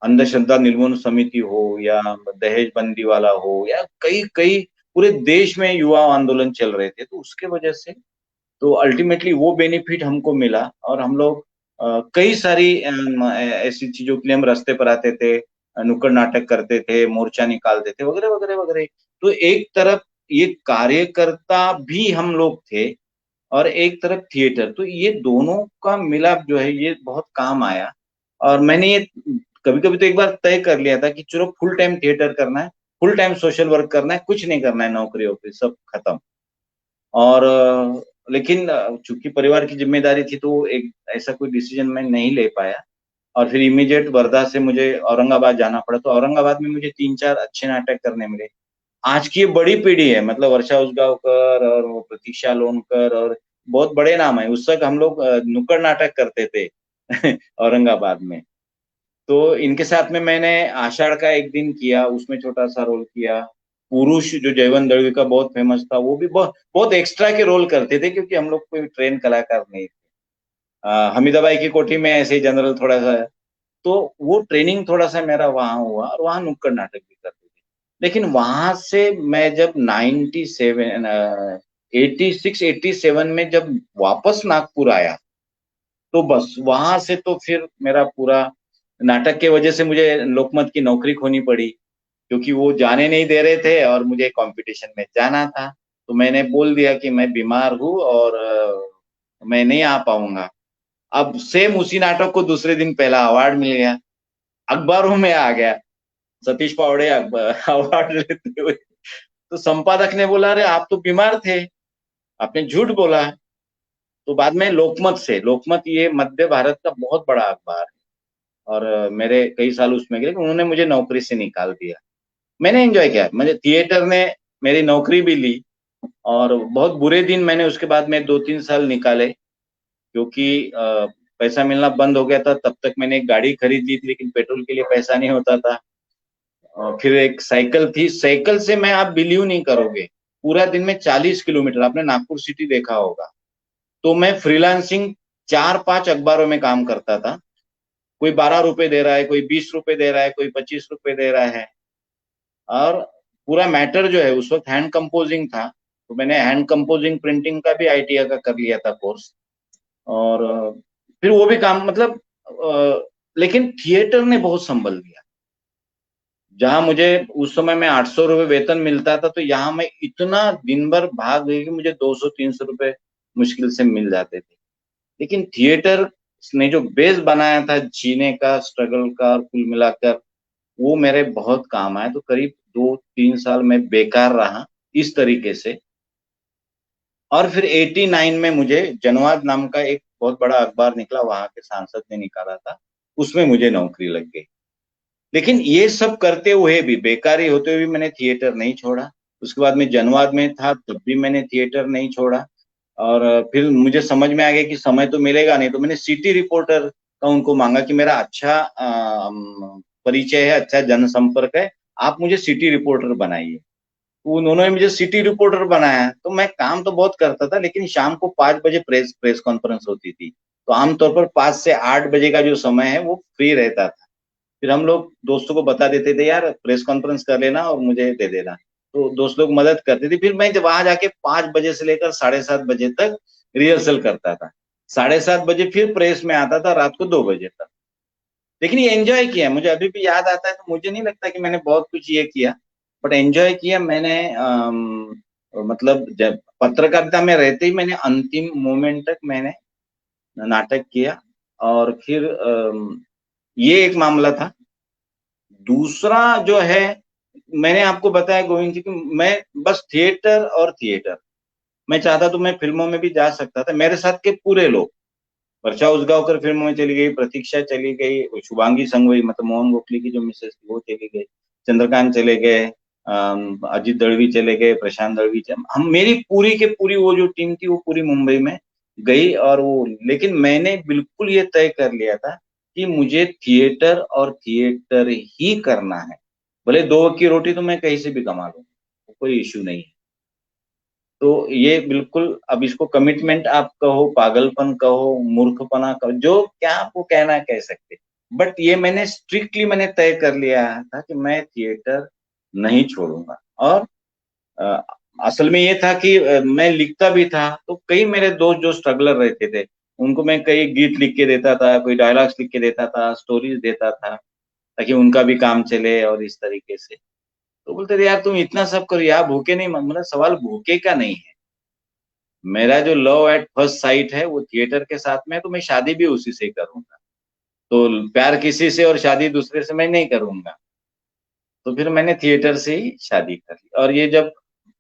Speaker 2: अंधश्रद्धा निर्मूलन समिति हो या दहेज बंदी वाला हो या कई कई पूरे देश में युवा आंदोलन चल रहे थे, तो उसके वजह से तो अल्टीमेटली वो बेनिफिट हमको मिला। और हम लोग कई सारी ऐसी चीजों के लिए हम रास्ते पर आते थे, नुक्कड़ नाटक करते थे, मोर्चा निकालते थे, वगैरह वगैरह वगैरह। तो एक तरफ ये कार्यकर्ता भी हम लोग थे और एक तरफ थिएटर, तो ये दोनों का मिलाप जो है ये बहुत काम आया। और मैंने ये कभी कभी तो एक बार तय कर लिया था कि चलो फुल टाइम थिएटर करना है, फुल टाइम सोशल वर्क करना है, कुछ नहीं करना है, नौकरी वोकरी सब खत्म। और लेकिन चूंकि परिवार की जिम्मेदारी थी तो एक ऐसा कोई डिसीजन मैं नहीं ले पाया। और फिर इमीडिएट वर्धा से मुझे औरंगाबाद जाना पड़ा, तो औरंगाबाद में मुझे 3-4 अच्छे नाटक करने मिले। आज की ये बड़ी पीढ़ी है, मतलब वर्षा उसगांवकर और वो प्रतीक्षा लोनकर और बहुत बड़े नाम है। उस वक्त हम लोग नुक्कड़ नाटक करते थे औरंगाबाद में। तो इनके साथ में मैंने आषाढ़ का एक दिन किया, उसमें छोटा सा रोल किया। पुरुष जो जयवंत दळवी का बहुत फेमस था, वो भी बहुत बहुत एक्स्ट्रा के रोल करते थे क्योंकि हम लोग कोई ट्रेन कलाकार नहीं थे। हमीदाबाई की कोठी में ऐसे ही जनरल थोड़ा सा। तो वो ट्रेनिंग थोड़ा सा मेरा वहां हुआ और वहां नुक्कड़ नाटक भी करते थे। लेकिन वहां से मैं जब 97 86 87 में जब वापस नागपुर आया, तो बस वहां से तो फिर मेरा पूरा नाटक के वजह से मुझे लोकमत की नौकरी खोनी पड़ी, क्योंकि वो जाने नहीं दे रहे थे और मुझे कंपटीशन में जाना था। तो मैंने बोल दिया कि मैं बीमार हूँ और मैं नहीं आ पाऊंगा। अब सेम उसी नाटक को दूसरे दिन पहला अवार्ड मिल गया, अखबारों में आ गया, सतीश पावड़े अवार्ड लेते हुए। तो संपादक ने बोला, अरे आप तो बीमार थे, आपने झूठ बोला। तो बाद में लोकमत से, लोकमत ये मध्य भारत का बहुत बड़ा अखबार है और मेरे कई साल उसमें गए, उन्होंने मुझे नौकरी से निकाल दिया। मैंने एंजॉय किया, मुझे थिएटर ने मेरी नौकरी भी ली। और बहुत बुरे दिन मैंने उसके बाद में 2-3 साल निकाले, क्योंकि पैसा मिलना बंद हो गया था। तब तक मैंने एक गाड़ी खरीद ली थी, लेकिन पेट्रोल के लिए पैसा नहीं होता था। फिर एक साइकिल थी, साइकिल से मैं, आप बिलीव नहीं करोगे, पूरा दिन में 40 किलोमीटर, आपने नागपुर सिटी देखा होगा। तो मैं फ्रीलांसिंग 4-5 अखबारों में काम करता था। कोई 12 रुपए दे रहा है, कोई 20 रुपए दे रहा है, कोई 25 रुपए दे रहा है। और पूरा मैटर जो है उस वक्त हैंड कंपोजिंग था, तो मैंने हैंड कंपोजिंग प्रिंटिंग का भी आईटीआई का कर लिया था कोर्स। और फिर वो भी काम, मतलब लेकिन थिएटर ने बहुत संभल लिया। जहां मुझे उस समय में 800 रुपये वेतन मिलता था, तो यहाँ मैं इतना दिन भर भाग गई कि मुझे 200-300 रुपये मुश्किल से मिल जाते थे। लेकिन थिएटर ने जो बेस बनाया था जीने का, स्ट्रगल का, और कुल मिलाकर वो मेरे बहुत काम आया। तो करीब 2-3 साल में बेकार रहा इस तरीके से। और फिर 89 में मुझे जनवाद नाम का एक बहुत बड़ा अखबार निकला, वहां के सांसद ने निकाला था, उसमें मुझे नौकरी लग गई। लेकिन ये सब करते हुए भी, बेकारी होते हुए भी, मैंने थिएटर नहीं छोड़ा। उसके बाद में जनवाद में था तब भी मैंने थिएटर नहीं छोड़ा। और फिर मुझे समझ में आ गया कि समय तो मिलेगा नहीं, तो मैंने सिटी रिपोर्टर का उनको मांगा कि मेरा अच्छा परिचय है, अच्छा जनसंपर्क है, आप मुझे सिटी रिपोर्टर बनाइए। तो उन्होंने मुझे सिटी रिपोर्टर बनाया। तो मैं काम तो बहुत करता था, लेकिन शाम को 5 बजे प्रेस प्रेस कॉन्फ्रेंस होती थी, तो आमतौर पर 5 से 8 बजे का जो समय है वो फ्री रहता था। फिर हम लोग दोस्तों को बता देते थे, यार प्रेस कॉन्फ्रेंस कर लेना और मुझे दे देना। तो दोस्त लोग मदद करते थे। फिर मैं जब वहां जाके 5 बजे से लेकर 7:30 बजे तक रिहर्सल करता था। 7:30 बजे फिर प्रेस में आता था, रात को 2 बजे तक। लेकिन ये एंजॉय किया, मुझे अभी भी याद आता है। तो मुझे नहीं लगता कि मैंने बहुत कुछ ये किया, बट एंजॉय किया मैंने। मतलब जब पत्रकारिता में रहते ही मैंने अंतिम मोमेंट तक मैंने नाटक किया। और फिर ये एक मामला था। दूसरा जो है, मैंने आपको बताया गोविंद जी कि मैं बस थिएटर और थिएटर, मैं चाहता तो मैं फिल्मों में भी जा सकता था। मेरे साथ के पूरे लोग, वर्षा उसगांवकर फिल्मों में चली गई, प्रतीक्षा चली गई, शुभांगी संघवी मतलब मोहन गोखले की जो मिसेस थी वो चली गई, चंद्रकांत चले गए, अजित दळवी चले गए, प्रशांत दळवी हम, मेरी पूरी के पूरी वो जो टीम थी वो पूरी मुंबई में गई और वो, लेकिन मैंने बिल्कुल ये तय कर लिया था कि मुझे थिएटर और थिएटर ही करना है। भले दो वक्त की रोटी तो मैं कहीं से भी कमा लूंगा, कोई इश्यू नहीं है। तो ये बिल्कुल, अब इसको कमिटमेंट आप कहो, पागलपन कहो, मूर्खपना कहो, जो क्या आपको कहना है कह सकते, बट ये मैंने स्ट्रिक्टली मैंने तय कर लिया था कि मैं थिएटर नहीं छोड़ूंगा। और अ, असल में ये था कि मैं लिखता भी था, तो कई मेरे दोस्त जो स्ट्रगलर रहते थे, उनको मैं कई गीत लिख के देता था, कोई डायलॉग्स लिख के देता था, स्टोरीज देता था, ताकि उनका भी काम चले और इस तरीके से। तो बोलते थे यार तुम इतना सब करो यार, भूखे नहीं, मतलब सवाल भूखे का नहीं है। मेरा जो लव एट फर्स्ट साइट है वो थिएटर के साथ में है, तो मैं शादी भी उसी से करूंगा। तो प्यार किसी से और शादी दूसरे से मैं नहीं करूंगा। तो फिर मैंने थिएटर से ही शादी कर ली। और ये जब,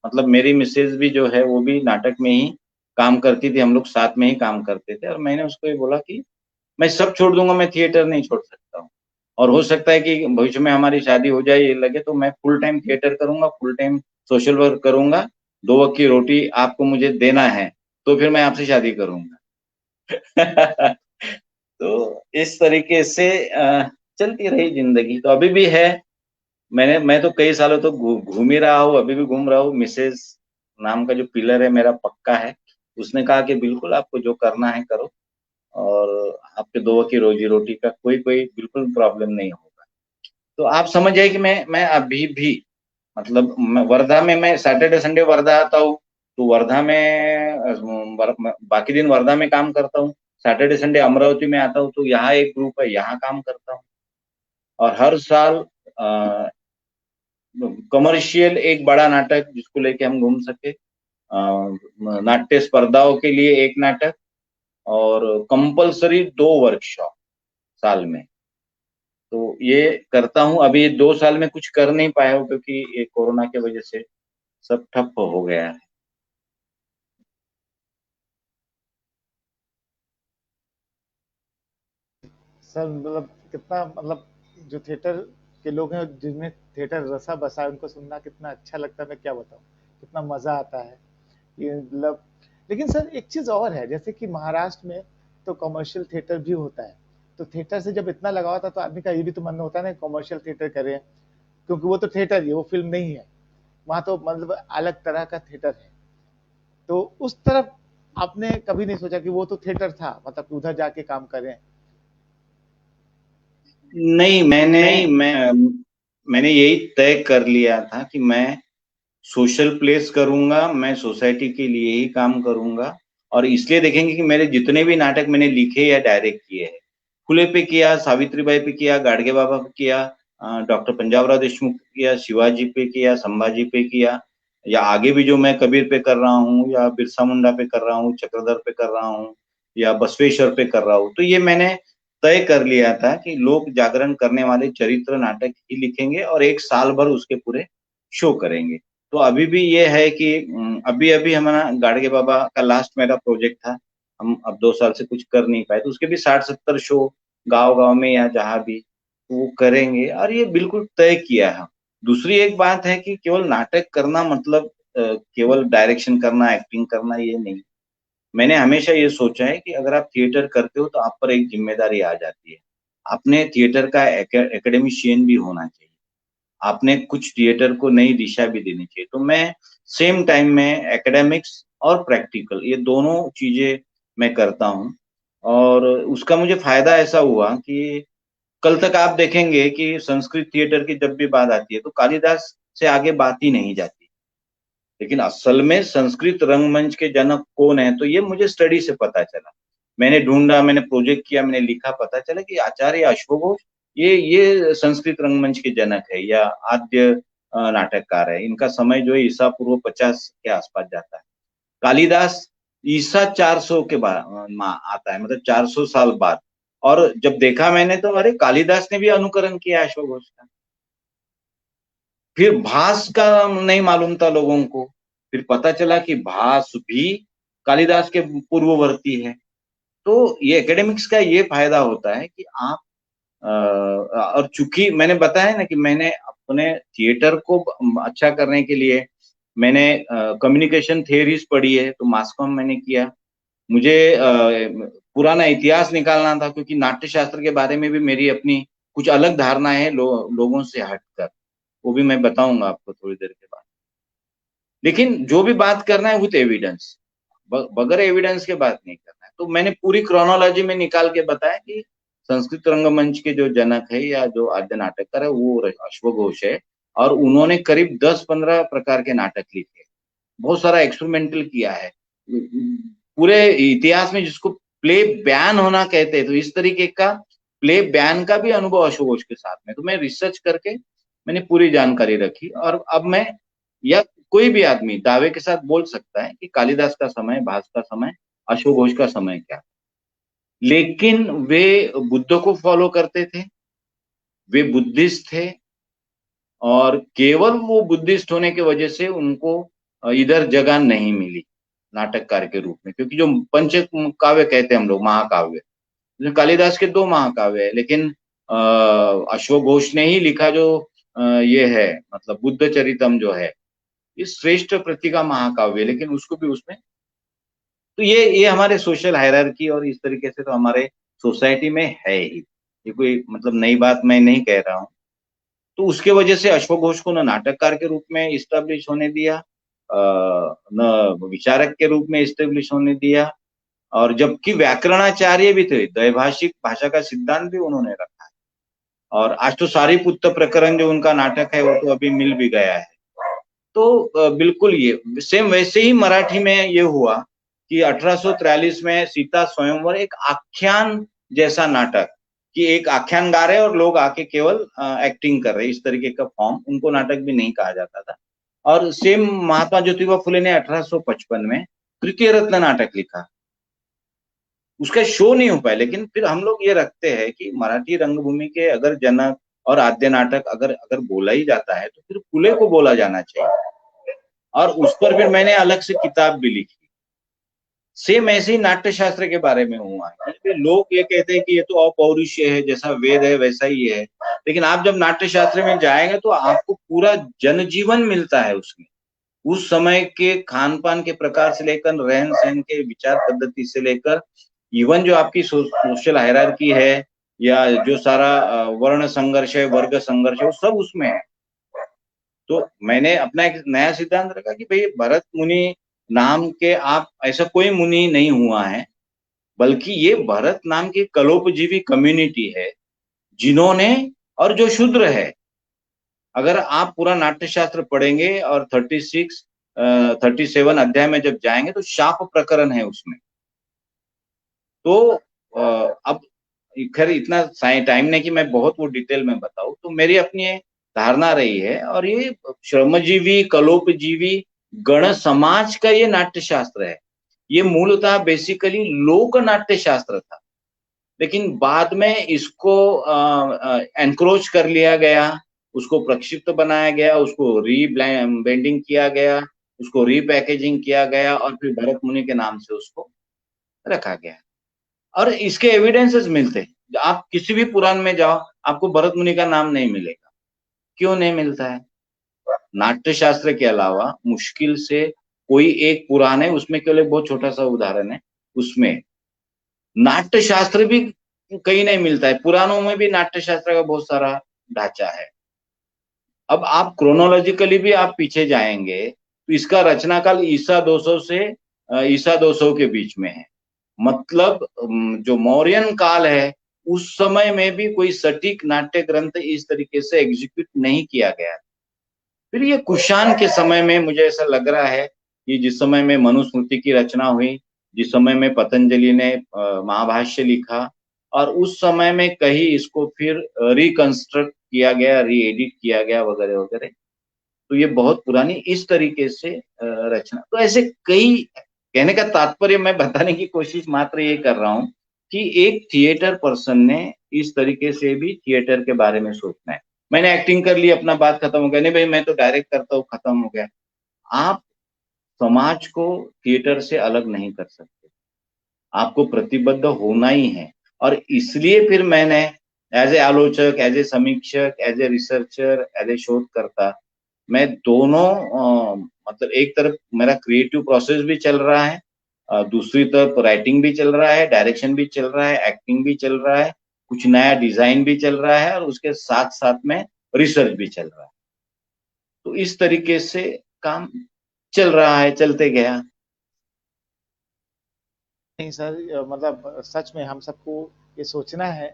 Speaker 2: मतलब मेरी मिसेज भी जो है वो भी नाटक में ही काम करती थी, हम लोग साथ में ही काम करते थे, और मैंने उसको ये बोला कि मैं सब छोड़ दूंगा, मैं थिएटर नहीं छोड़ सकता हूँ। और हो सकता है कि भविष्य में हमारी शादी हो जाए, ये लगे, तो मैं फुल टाइम थिएटर करूंगा, फुल टाइम सोशल वर्क करूंगा, दो वक्त की रोटी आपको मुझे देना है, तो फिर मैं आपसे शादी करूंगा। तो इस तरीके से चलती रही जिंदगी, तो अभी भी है। मैं तो कई सालों तो घूम ही रहा हूँ, अभी भी घूम रहा हूँ। मिसेज नाम का जो पिलर है मेरा पक्का है, उसने कहा कि बिल्कुल आपको जो करना है करो, और आपके दो वक्त की रोजी रोटी का कोई कोई बिल्कुल प्रॉब्लम नहीं होगा। तो आप समझ जाइए कि मैं अभी भी, मतलब वर्धा में, मैं सैटरडे संडे वर्धा आता हूँ, तो वर्धा में बाकी दिन वर्धा में काम करता हूँ, सैटरडे संडे अमरावती में आता हूँ, तो यहाँ एक ग्रुप है, यहाँ काम करता हूँ। और हर साल कमर्शियल एक बड़ा नाटक जिसको लेके हम घूम सके, नाट्य स्पर्धाओं के लिए एक नाटक, और कंपलसरी 2 वर्कशॉप साल में। तो ये करता हूँ। अभी ये 2 साल में कुछ कर नहीं पाया हूँ, क्योंकि ये कोरोना की वजह से सब ठप हो गया है।
Speaker 3: सर मतलब कितना, मतलब जो थिएटर के लोग हैं जिनमें थिएटर रसा बसा है उनको सुनना कितना अच्छा लगता है, मैं क्या बताऊं, कितना मजा आता है ये मतलब। लेकिन सर एक चीज और है, जैसे कि महाराष्ट्र में तो कमर्शियल थिएटर भी होता है, तो थिएटर से जब इतना लगाव था तो आदमी का ये भी तो मन होता है ना कमर्शियल थिएटर करें, क्योंकि वो तो थिएटर ही है, वो फिल्म नहीं है, वहां तो मतलब अलग तरह का थिएटर है। तो उस तरफ आपने कभी नहीं सोचा कि वो तो थिएटर था, मतलब उधर जाके काम करें?
Speaker 2: नहीं,
Speaker 3: नहीं मैं
Speaker 2: मैंने यही तय कर लिया था कि मैं सोशल प्लेस करूंगा, मैं सोसाइटी के लिए ही काम करूंगा। और इसलिए देखेंगे कि मेरे जितने भी नाटक मैंने लिखे या डायरेक्ट किए हैं, फुले पे किया, सावित्रीबाई पे किया, गाडगे बाबा पे किया, डॉक्टर पंजाबराव देशमुख पे किया, शिवाजी पे किया, संभाजी पे किया, या आगे भी जो मैं कबीर पे कर रहा हूँ, या बिरसा मुंडा पे कर रहा हूँ, चक्रधर पे कर रहा हूँ, या बसवेश्वर पे कर रहा हूँ, तो ये मैंने तय कर लिया था कि लोग जागरण करने वाले चरित्र नाटक ही लिखेंगे, और एक साल भर उसके पूरे शो करेंगे। तो अभी भी ये है कि अभी अभी हमारा गाडगे बाबा का लास्ट मेरा प्रोजेक्ट था, हम अब 2 साल से कुछ कर नहीं पाए, तो उसके भी 60-70 शो गांव गांव में या जहां भी, तो वो करेंगे, और ये बिल्कुल तय किया है। दूसरी एक बात है कि केवल नाटक करना मतलब केवल डायरेक्शन करना, एक्टिंग करना, ये नहीं। मैंने हमेशा ये सोचा है कि अगर आप थिएटर करते हो तो आप पर एक जिम्मेदारी आ जाती है, आपने थिएटर का एकेडमिशियन भी होना चाहिए, आपने कुछ थिएटर को नई दिशा भी देनी चाहिए। तो मैं सेम टाइम में एकेडमिक्स और प्रैक्टिकल, ये दोनों चीजें मैं करता हूँ। और उसका मुझे फायदा ऐसा हुआ कि कल तक आप देखेंगे कि संस्कृत थिएटर की जब भी बात आती है तो कालिदास से आगे बात ही नहीं जाती। लेकिन असल में संस्कृत रंगमंच के जनक कौन है, तो ये मुझे स्टडी से पता चला। मैंने ढूंढा, मैंने प्रोजेक्ट किया, मैंने लिखा, पता चला कि आचार्य अश्वघोष ये संस्कृत रंगमंच के जनक है, या आद्य नाटककार है। इनका समय जो है ईसा पूर्व 50 के आसपास जाता है। कालिदास ईसा 400 के बाद आता है, मतलब 400 साल बाद। और जब देखा मैंने तो अरे कालिदास ने भी अनुकरण किया अश्वघोष का। फिर भास का नहीं मालूम था लोगों को, फिर पता चला कि भास भी कालिदास के पूर्ववर्ती है। तो ये एकेडमिक्स का ये फायदा होता है कि आप और चूंकि मैंने बताया ना कि मैंने अपने थिएटर को अच्छा करने के लिए मैंने कम्युनिकेशन थियरीज पढ़ी है, तो मास कॉम मैंने किया, मुझे पुराना इतिहास निकालना था, क्योंकि नाट्य शास्त्र के बारे में भी मेरी अपनी कुछ अलग धारणाएं हैं लोगों से हटकर। वो भी मैं बताऊंगा आपको थोड़ी देर के बाद। लेकिन जो भी बात करना है विथ एविडेंस, बगैर एविडेंस के बात नहीं करना है। तो मैंने पूरी क्रोनोलॉजी में निकाल के बताया कि संस्कृत रंगमंच के जो जनक है या जो आद्य नाटककार है वो अश्वघोष है, और उन्होंने करीब 10-15 प्रकार के नाटक लिखे, बहुत सारा एक्सपेरिमेंटल किया है। पूरे इतिहास में जिसको प्ले बैन होना कहते हैं, तो इस तरीके का प्ले बैन का भी अनुभव अशोक के साथ में। तो मैं रिसर्च करके मैंने पूरी जानकारी रखी, और अब मैं, या कोई भी आदमी दावे के साथ बोल सकता है कि कालिदास का समय, भास का समय, अशोक घोष का समय क्या। लेकिन वे बुद्ध को फॉलो करते थे, वे बुद्धिस्ट थे, और केवल वो बुद्धिस्ट होने की वजह से उनको इधर जगह नहीं मिली नाटककार के रूप में। क्योंकि जो पंच काव्य कहते हैं हम लोग, महाकाव्य, कालिदास के 2 महाकाव्य है, लेकिन अश्वघोष घोष ने ही लिखा जो ये है, मतलब बुद्ध चरितम जो है, इस श्रेष्ठ प्रति का महाकाव्य, लेकिन उसको भी उसमें, तो ये हमारे सोशल हायरार्की और इस तरीके से तो हमारे सोसाइटी में है ही। ये कोई मतलब नई बात मैं नहीं कह रहा हूँ। तो उसके वजह से अश्वघोष को न नाटककार के रूप में इस्टेब्लिश होने दिया, न विचारक के रूप में इस्टेब्लिश होने दिया, और जबकि व्याकरणाचार्य भी थे, द्वैभाषिक भाषा का सिद्धांत भी उन्होंने रखा है। और आज तो सारीपुत्त प्रकरण जो उनका नाटक है वो तो अभी मिल भी गया है। तो बिल्कुल ये सेम वैसे ही मराठी में ये हुआ कि 1843 में सीता स्वयंवर एक आख्यान जैसा नाटक, कि एक आख्यान गा रहे और लोग आके केवल एक्टिंग कर रहे, इस तरीके का फॉर्म, उनको नाटक भी नहीं कहा जाता था। और सेम महात्मा ज्योतिबा फुले ने 1855 में तृतीय रत्न नाटक लिखा, उसका शो नहीं हो पाया। लेकिन फिर हम लोग ये रखते हैं कि मराठी रंगभूमि के अगर जनक और आद्य नाटक अगर अगर बोला ही जाता है तो फिर फुले को बोला जाना चाहिए, और उस पर फिर मैंने अलग से किताब भी लिखी। सेम ऐसे ही नाट्य शास्त्र के बारे में हुआ है। लोग ये कहते हैं कि ये तो अपौरुषीय है, जैसा वेद है वैसा ही है, लेकिन आप जब नाट्य शास्त्र में जाएंगे तो आपको पूरा जनजीवन मिलता है उसमें, उस समय के खान पान के प्रकार से लेकर, रहन सहन के विचार पद्धति से लेकर, इवन जो आपकी सोशल हायरार्की है, या जो सारा वर्ण संघर्ष है, वर्ग संघर्ष है, वो सब उसमें है। तो मैंने अपना एक नया सिद्धांत रखा कि भाई भरत मुनि नाम के आप, ऐसा कोई मुनि नहीं हुआ है, बल्कि ये भरत नाम की कलोपजीवी कम्युनिटी है जिन्होंने, और जो शूद्र है, अगर आप पूरा नाट्यशास्त्र पढ़ेंगे और 37 अध्याय में जब जाएंगे तो शाप प्रकरण है उसमें। तो अब खैर इतना टाइम नहीं कि मैं बहुत वो डिटेल में बताऊं, तो मेरी अपनी धारणा रही है, और ये श्रमजीवी कलोपजीवी गण समाज का ये नाट्यशास्त्र है। ये मूलतः बेसिकली लोक नाट्यशास्त्र था, लेकिन बाद में इसको एनक्रोच कर लिया गया, उसको प्रक्षिप्त बनाया गया, उसको रीब्लेंडिंग किया गया, उसको रीपैकेजिंग किया गया, और फिर भरत मुनि के नाम से उसको रखा गया। और इसके एविडेंसेस मिलते हैं, आप किसी भी पुराण में जाओ आपको भरत मुनि का नाम नहीं मिलेगा। क्यों नहीं मिलता है? नाट्य शास्त्र के अलावा मुश्किल से कोई एक पुराण है, उसमें केवल एक बहुत छोटा सा उदाहरण है, उसमें नाट्य शास्त्र भी कहीं नहीं मिलता है। पुराणों में भी नाट्य शास्त्र का बहुत सारा ढांचा है। अब आप क्रोनोलॉजिकली भी आप पीछे जाएंगे तो इसका रचना काल ईसा 200 से ईसा 200 के बीच में है। मतलब जो मौर्यन काल है उस समय में भी कोई सटीक नाट्य ग्रंथ इस तरीके से एग्जीक्यूट नहीं किया गया। फिर ये कुषाण के समय में मुझे ऐसा लग रहा है कि जिस समय में मनुस्मृति की रचना हुई, जिस समय में पतंजलि ने महाभाष्य लिखा, और उस समय में कहीं इसको फिर रिकंस्ट्रक्ट किया गया, रीएडिट किया गया, वगैरह वगैरह। तो ये बहुत पुरानी इस तरीके से रचना, तो ऐसे कई, कहने का तात्पर्य मैं बताने की कोशिश मात्र ये कर रहा हूँ कि एक थिएटर पर्सन ने इस तरीके से भी थिएटर के बारे में सोचना है। मैंने एक्टिंग कर ली, अपना बात खत्म हो गया, नहीं भाई मैं तो डायरेक्ट करता हूँ, खत्म हो गया। आप समाज को थिएटर से अलग नहीं कर सकते, आपको प्रतिबद्ध होना ही है। और इसलिए फिर मैंने एज ए आलोचक, एज ए समीक्षक, as a researcher, as a शोधकर्ता, मैं दोनों मतलब एक तरफ मेरा क्रिएटिव प्रोसेस भी चल रहा है, दूसरी तरफ राइटिंग भी चल रहा है, डायरेक्शन भी चल रहा है, एक्टिंग भी चल रहा है, कुछ नया डिजाइन भी चल रहा है, और उसके साथ साथ में रिसर्च भी चल रहा है। तो इस तरीके से काम चल रहा है, चलते गया।
Speaker 3: नहीं सर, मतलब सच में हम सबको ये सोचना है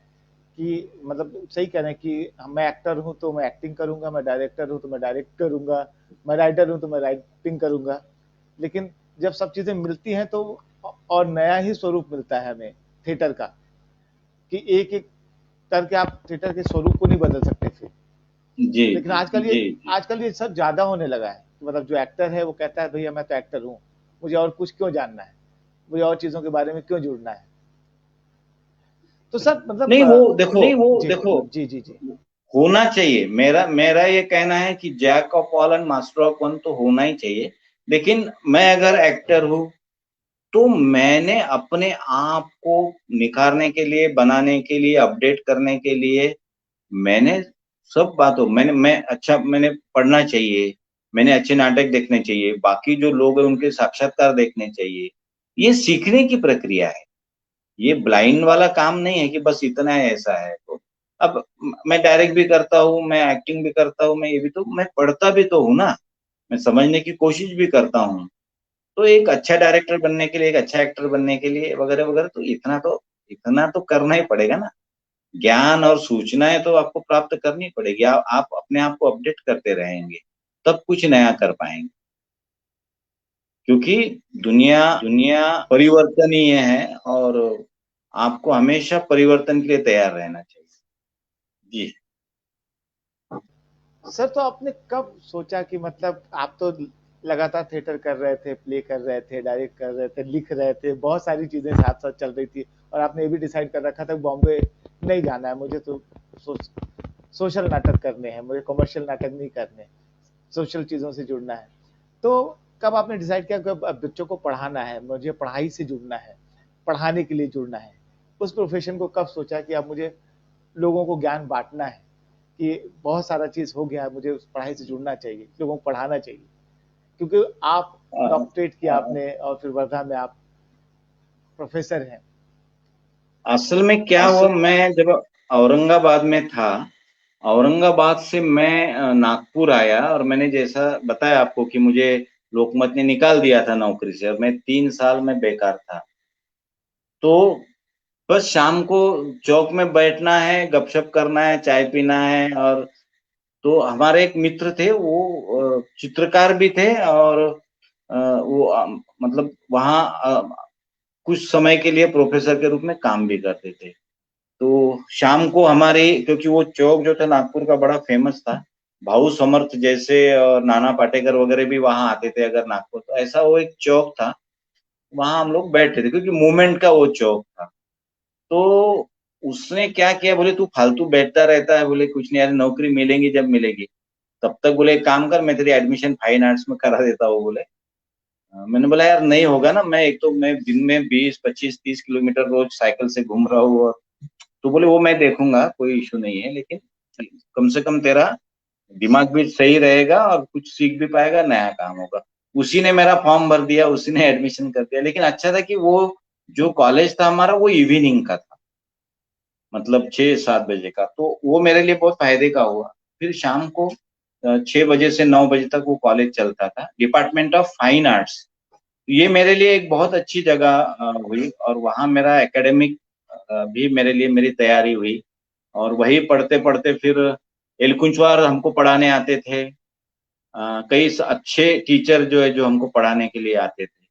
Speaker 3: कि मतलब सही कह रहे हैं कि मैं एक्टर हूँ तो मैं एक्टिंग करूंगा, मैं डायरेक्टर हूँ तो मैं डायरेक्ट करूंगा, मैं राइटर हूँ तो मैं राइटिंग करूंगा। लेकिन जब सब चीजें मिलती हैं तो और नया ही स्वरूप मिलता है हमें थिएटर का, कि एक एक करके आप थिएटर के स्वरूप को नहीं बदल सकते फिर।
Speaker 2: जी
Speaker 3: लेकिन
Speaker 2: जी जी जी।
Speaker 3: आजकल ये सब ज्यादा होने लगा है, मतलब जो एक्टर है वो कहता है भैया मैं तो एक्टर हूँ, मुझे और कुछ क्यों जानना है, मुझे और चीजों के बारे में क्यों जुड़ना है। तो सर मतलब
Speaker 2: नहीं वो देखो,
Speaker 3: जी जी जी जी।
Speaker 2: होना चाहिए। मेरा मेरा ये कहना है कि jack of all and master of one तो होना ही चाहिए। लेकिन मैं अगर एक्टर हूँ तो मैंने अपने आप को निखारने के लिए, बनाने के लिए, अपडेट करने के लिए, मैंने सब बातों मैंने पढ़ना चाहिए, मैंने अच्छे नाटक देखने चाहिए, बाकी जो लोग हैं उनके साक्षात्कार देखने चाहिए। ये सीखने की प्रक्रिया है, ये ब्लाइंड वाला काम नहीं है कि बस इतना है ऐसा है। तो अब मैं डायरेक्ट भी करता हूँ, मैं एक्टिंग भी करता हूँ, मैं ये भी तो मैं पढ़ता भी तो हूँ ना, मैं समझने की कोशिश भी करता हूँ। तो एक अच्छा डायरेक्टर बनने के लिए, एक अच्छा एक्टर बनने के लिए वगैरह वगैरह, तो इतना तो करना ही पड़ेगा ना। ज्ञान और सूचनाएं तो आपको प्राप्त करनी पड़ेगी। आप अपने आप को अपडेट करते रहेंगे, तब कुछ नया कर पाएंगे। क्योंकि दुनिया दुनिया परिवर्तनीय है, और आपको हमेशा परिवर्तन के लिए तैयार रहना चाहिए। जी।
Speaker 3: सर तो आपने कब सोचा कि मतलब आप तो लगातार थिएटर कर रहे थे, प्ले कर रहे थे, डायरेक्ट कर रहे थे, लिख रहे थे, बहुत सारी चीजें साथ साथ चल रही थी, और आपने ये भी डिसाइड कर रखा था बॉम्बे नहीं जाना है मुझे, तो सो, सोशल नाटक करने हैं मुझे, कमर्शियल नाटक नहीं करने, सोशल चीजों से जुड़ना है। तो कब आपने डिसाइड किया कि अब बच्चों को पढ़ाना है, मुझे पढ़ाई से जुड़ना है, पढ़ाने के लिए जुड़ना है? उस प्रोफेशन को कब सोचा कि अब मुझे लोगों को ज्ञान बांटना है, कि बहुत सारा चीज हो गया है, मुझे उस पढ़ाई से जुड़ना चाहिए, लोगों को पढ़ाना चाहिए? क्योंकि आप
Speaker 2: अ,
Speaker 3: डॉक्टरेट किया
Speaker 2: अ,
Speaker 3: आपने और फिर वर्धा में आप प्रोफेसर हैं।
Speaker 2: असल में क्या हुआ, मैं जब औरंगाबाद में था, औरंगाबाद से मैं नागपुर आया, और मैंने जैसा बताया आपको कि मुझे लोकमत ने निकाल दिया था नौकरी से, और मैं 3 साल में बेकार था। तो बस शाम को चौक में बैठना है, गपशप करना है, चाय पीना है। और तो हमारे एक मित्र थे, वो चित्रकार भी थे, और वो मतलब वहाँ कुछ समय के लिए प्रोफेसर के रूप में काम भी करते थे। तो शाम को हमारे, क्योंकि वो चौक जो था नागपुर का बड़ा फेमस था, भाऊ समर्थ जैसे और नाना पाटेकर वगैरह भी वहां आते थे अगर नागपुर, तो ऐसा वो एक चौक था, वहां हम लोग बैठते थे, क्योंकि मूवमेंट का वो चौक था। तो उसने क्या किया, बोले तू फालतू बैठता रहता है, बोले कुछ नहीं यार, नौकरी मिलेंगी जब मिलेगी, तब तक बोले एक काम कर, मैं तेरी एडमिशन फाइन आर्ट्स में करा देता हूँ बोले। मैंने बोला यार नहीं होगा ना, मैं एक तो मैं दिन में 20 25 30 किलोमीटर रोज साइकिल से घूम रहा हूँ। और तो बोले वो मैं देखूंगा, कोई इशू नहीं है, लेकिन कम से कम तेरा दिमाग भी सही रहेगा और कुछ सीख भी पाएगा, नया काम होगा। उसी ने मेरा फॉर्म भर दिया, उसी ने एडमिशन कर दिया। लेकिन अच्छा था कि वो जो कॉलेज था हमारा, वो इवनिंग का था, मतलब 6 7 बजे का, तो वो मेरे लिए बहुत फायदे का हुआ। फिर शाम को 6 बजे से 9 बजे तक वो कॉलेज चलता था, डिपार्टमेंट ऑफ फाइन आर्ट्स। ये मेरे लिए एक बहुत अच्छी जगह हुई, और वहाँ मेरा एकेडमिक भी मेरे लिए मेरी तैयारी हुई। और वही पढ़ते पढ़ते फिर एलकुंचवार हमको पढ़ाने आते थे। कई अच्छे टीचर जो है, जो हमको पढ़ाने के लिए आते थे।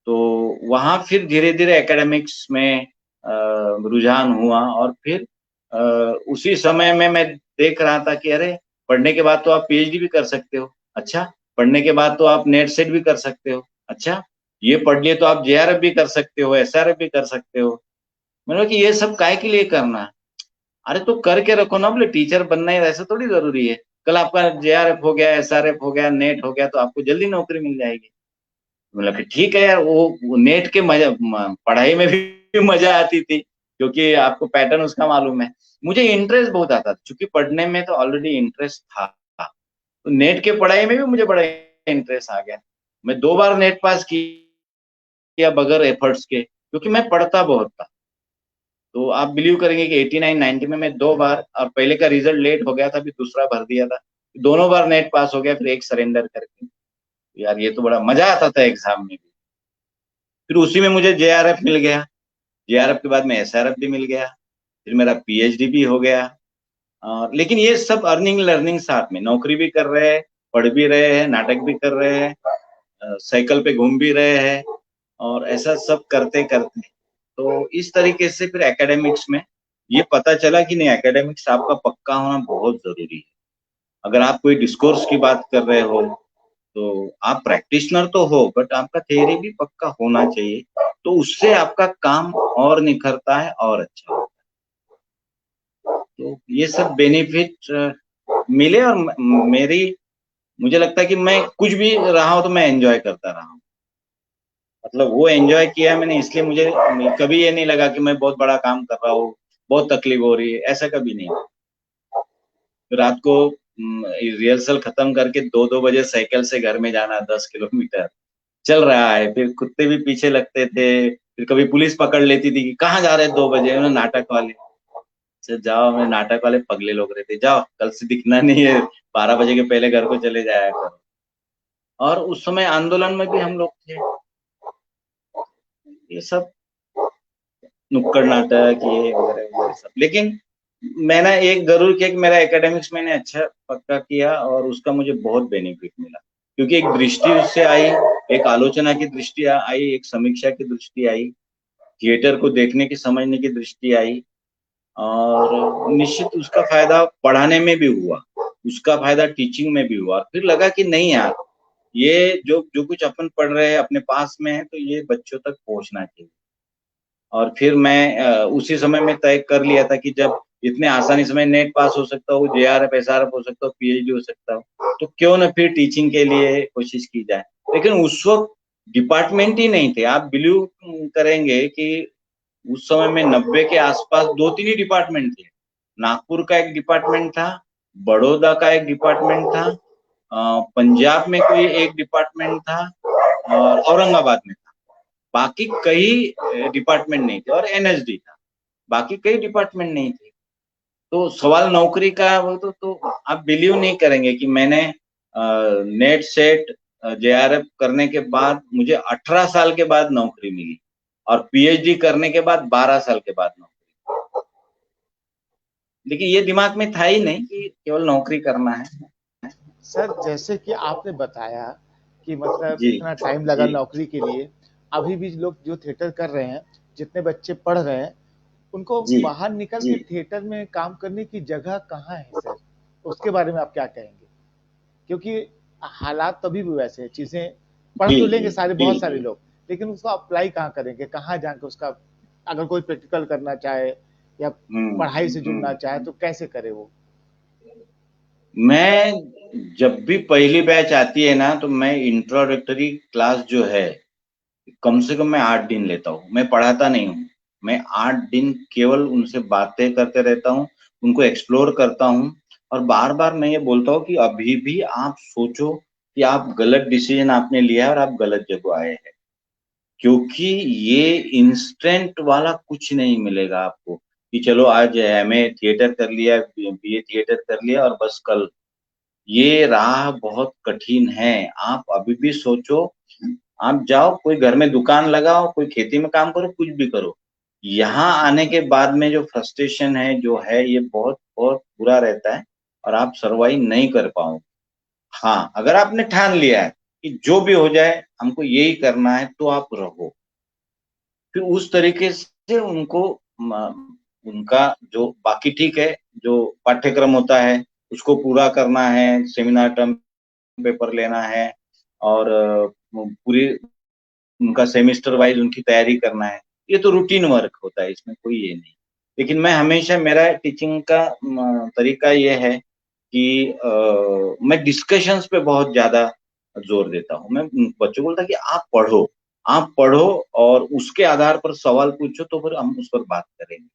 Speaker 2: तो वहाँ फिर धीरे धीरे एकेडमिक्स में रुझान हुआ। और फिर अ, उसी समय में मैं देख रहा था कि अरे, पढ़ने के बाद तो आप पीएचडी भी कर सकते हो। अच्छा, पढ़ने के बाद तो आप नेट सेट भी कर सकते हो। अच्छा, ये पढ़ लिए तो आप जेआरएफ भी कर सकते हो, एसआरएफ भी कर सकते हो। मैंने कहा कि ये सब काय के लिए करना है? अरे तो करके रखो ना, बोले टीचर बनना ही ऐसा थोड़ी जरूरी है। कल आपका जेआरएफ हो गया, एसआरएफ हो गया, नेट हो गया, तो आपको जल्दी नौकरी मिल जाएगी। मतलब कि ठीक है यार, वो नेट के मजा, पढ़ाई में भी मजा आती थी, क्योंकि आपको पैटर्न उसका मालूम है। मुझे इंटरेस्ट बहुत आता था, क्योंकि पढ़ने में तो ऑलरेडी इंटरेस्ट था, तो नेट के पढ़ाई में भी मुझे बड़ा इंटरेस्ट आ गया। मैं 2 बार नेट पास की किया बगैर एफर्ट्स के, क्योंकि मैं पढ़ता बहुत था। तो आप बिलीव करेंगे कि 89 90 में मैं 2 बार, और पहले का रिजल्ट लेट हो गया था, अभी दूसरा भर दिया था, दोनों बार नेट पास हो गया, फिर एक सरेंडर करके। यार ये तो बड़ा मजा आता था एग्जाम में भी। फिर उसी में मुझे जेआरएफ मिल गया, जेआरएफ के बाद में एसआरएफ भी मिल गया, फिर मेरा पीएचडी भी हो गया। लेकिन ये सब अर्निंग लर्निंग साथ में, नौकरी भी कर रहे हैं, पढ़ भी रहे हैं, नाटक भी कर रहे हैं, साइकिल पे घूम भी रहे हैं, और ऐसा सब करते करते तो इस तरीके से फिर एकेडमिक्स में ये पता चला कि नहीं, एकेडमिक्स आपका पक्का होना बहुत जरूरी है। अगर आप कोई डिस्कोर्स की बात कर रहे हो तो आप प्रैक्टिशनर तो हो, बट आपका थियरी भी पक्का होना चाहिए, तो उससे आपका काम और निखरता है और अच्छा होता है। तो ये सब बेनिफिट मिले, और मेरी, मुझे लगता है कि मैं कुछ भी रहा हूं तो मैं एंजॉय करता रहा हूं। मतलब वो एंजॉय किया मैंने, इसलिए मुझे कभी ये नहीं लगा कि मैं बहुत बड़ा काम कर रहा हूँ, बहुत तकलीफ हो रही है, ऐसा कभी नहीं। रात को रिहर्सल खत्म करके 2-2 बजे साइकिल से घर में जाना, 10 किलोमीटर चल रहा है, फिर कुत्ते भी पीछे लगते थे, फिर कभी पुलिस पकड़ लेती थी कि कहाँ जा रहे 2 बजे, उन्हें नाटक वाले। अच्छा जाओ, मैं नाटक वाले पगले लोग रहते, जाओ कल से दिखना नहीं है, 12 बजे के पहले घर को चले जाया करो। और उस समय आंदोलन में भी हम लोग थे, ये सब नुक्कड़ नाटक ये वगैरह वगैरह सब। लेकिन मैंने एक जरूर किया कि मेरा एकेडमिक्स मैंने अच्छा पक्का किया, और उसका मुझे बहुत बेनिफिट मिला, क्योंकि एक दृष्टि उससे आई, एक आलोचना की दृष्टि आई, एक समीक्षा की दृष्टि आई, थिएटर को देखने की समझने की दृष्टि आई, और निश्चित उसका फायदा पढ़ाने में भी हुआ, उसका फायदा टीचिंग में भी हुआ। फिर लगा कि नहीं यार, ये जो जो कुछ अपन पढ़ रहे हैं अपने पास में है, तो ये बच्चों तक पहुंचना चाहिए। और फिर मैं उसी समय में तय कर लिया था कि जब इतने आसानी से मैं नेट पास हो सकता हूँ, जेआरएफ एसआरएफ हो सकता हूँ, पीएचडी हो सकता हूँ, तो क्यों ना फिर टीचिंग के लिए कोशिश की जाए। लेकिन उस वक्त डिपार्टमेंट ही नहीं थे, आप बिलीव करेंगे कि उस समय में 90 के आसपास 2-3 ही डिपार्टमेंट थे। नागपुर का एक डिपार्टमेंट था, बड़ौदा का एक डिपार्टमेंट था, पंजाब में कोई एक डिपार्टमेंट था, और औरंगाबाद में था। बाकी कई डिपार्टमेंट नहीं थे, और एनएसडी था, बाकी कई डिपार्टमेंट नहीं थे। तो सवाल नौकरी का, वो तो आप बिलीव नहीं करेंगे कि मैंने नेट सेट जेआरएफ करने के बाद मुझे 18 साल के बाद नौकरी मिली, और पीएचडी करने के बाद 12 साल के बाद नौकरी। लेकिन ये दिमाग में था ही नहीं कि केवल नौकरी करना है।
Speaker 3: सर जैसे कि आपने बताया कि मतलब
Speaker 2: जी
Speaker 3: इतना टाइम लगा
Speaker 2: जी
Speaker 3: नौकरी के लिए, अभी भी लोग जो थिएटर कर रहे हैं, जितने बच्चे पढ़ रहे हैं, उनको
Speaker 2: जी
Speaker 3: बाहर निकल
Speaker 2: जी
Speaker 3: के थिएटर में काम करने की जगह कहाँ है सर? उसके बारे में आप क्या कहेंगे? क्योंकि हालात तभी भी वैसे हैं, चीज़ें पढ़
Speaker 2: जी
Speaker 3: तो
Speaker 2: जी
Speaker 3: लेंगे सारे
Speaker 2: जी
Speaker 3: बहुत सारे
Speaker 2: जी।
Speaker 3: लोग, लेकिन उसको अप्लाई कहाँ करेंगे? कहाँ जाके उसका, अगर कोई प्रैक्टिकल करना चाहे या पढ़ाई से जुड़ना चाहे तो कैसे करे वो?
Speaker 2: मैं जब भी पहली बैच आती है ना, तो मैं इंट्रोडक्टरी क्लास जो है, कम से कम मैं 8 दिन लेता हूँ। मैं पढ़ाता नहीं हूँ, मैं 8 दिन केवल उनसे बातें करते रहता हूँ, उनको एक्सप्लोर करता हूँ। और बार बार मैं ये बोलता हूँ कि अभी भी आप सोचो कि आप गलत डिसीजन आपने लिया है और आप गलत जगह आए हैं, क्योंकि ये इंस्टेंट वाला कुछ नहीं मिलेगा आपको कि चलो आज हमें थिएटर कर लिया, बीए थिएटर कर लिया और बस कल। ये राह बहुत कठिन है। आप अभी भी सोचो, आप जाओ कोई घर में दुकान लगाओ, कोई खेती में काम करो, कुछ भी करो, यहाँ आने के बाद में जो फ्रस्ट्रेशन है जो है, ये बहुत बहुत बुरा रहता है, और आप सरवाइव नहीं कर पाओ। हाँ, अगर आपने ठान लिया है कि जो भी हो जाए हमको यही करना है, तो आप रहो। फिर उस तरीके से उनको उनका जो बाकी ठीक है, जो पाठ्यक्रम होता है उसको पूरा करना है, सेमिनार टर्म पेपर लेना है, और पूरी उनका सेमेस्टर वाइज उनकी तैयारी करना है। ये तो रूटीन वर्क होता है, इसमें कोई ये नहीं। लेकिन मैं हमेशा, मेरा टीचिंग का तरीका ये है कि मैं डिस्कशंस पे बहुत ज्यादा जोर देता हूँ। मैं बच्चों को बोलता कि आप पढ़ो और उसके आधार पर सवाल पूछो, तो फिर हम उस पर बात करेंगे।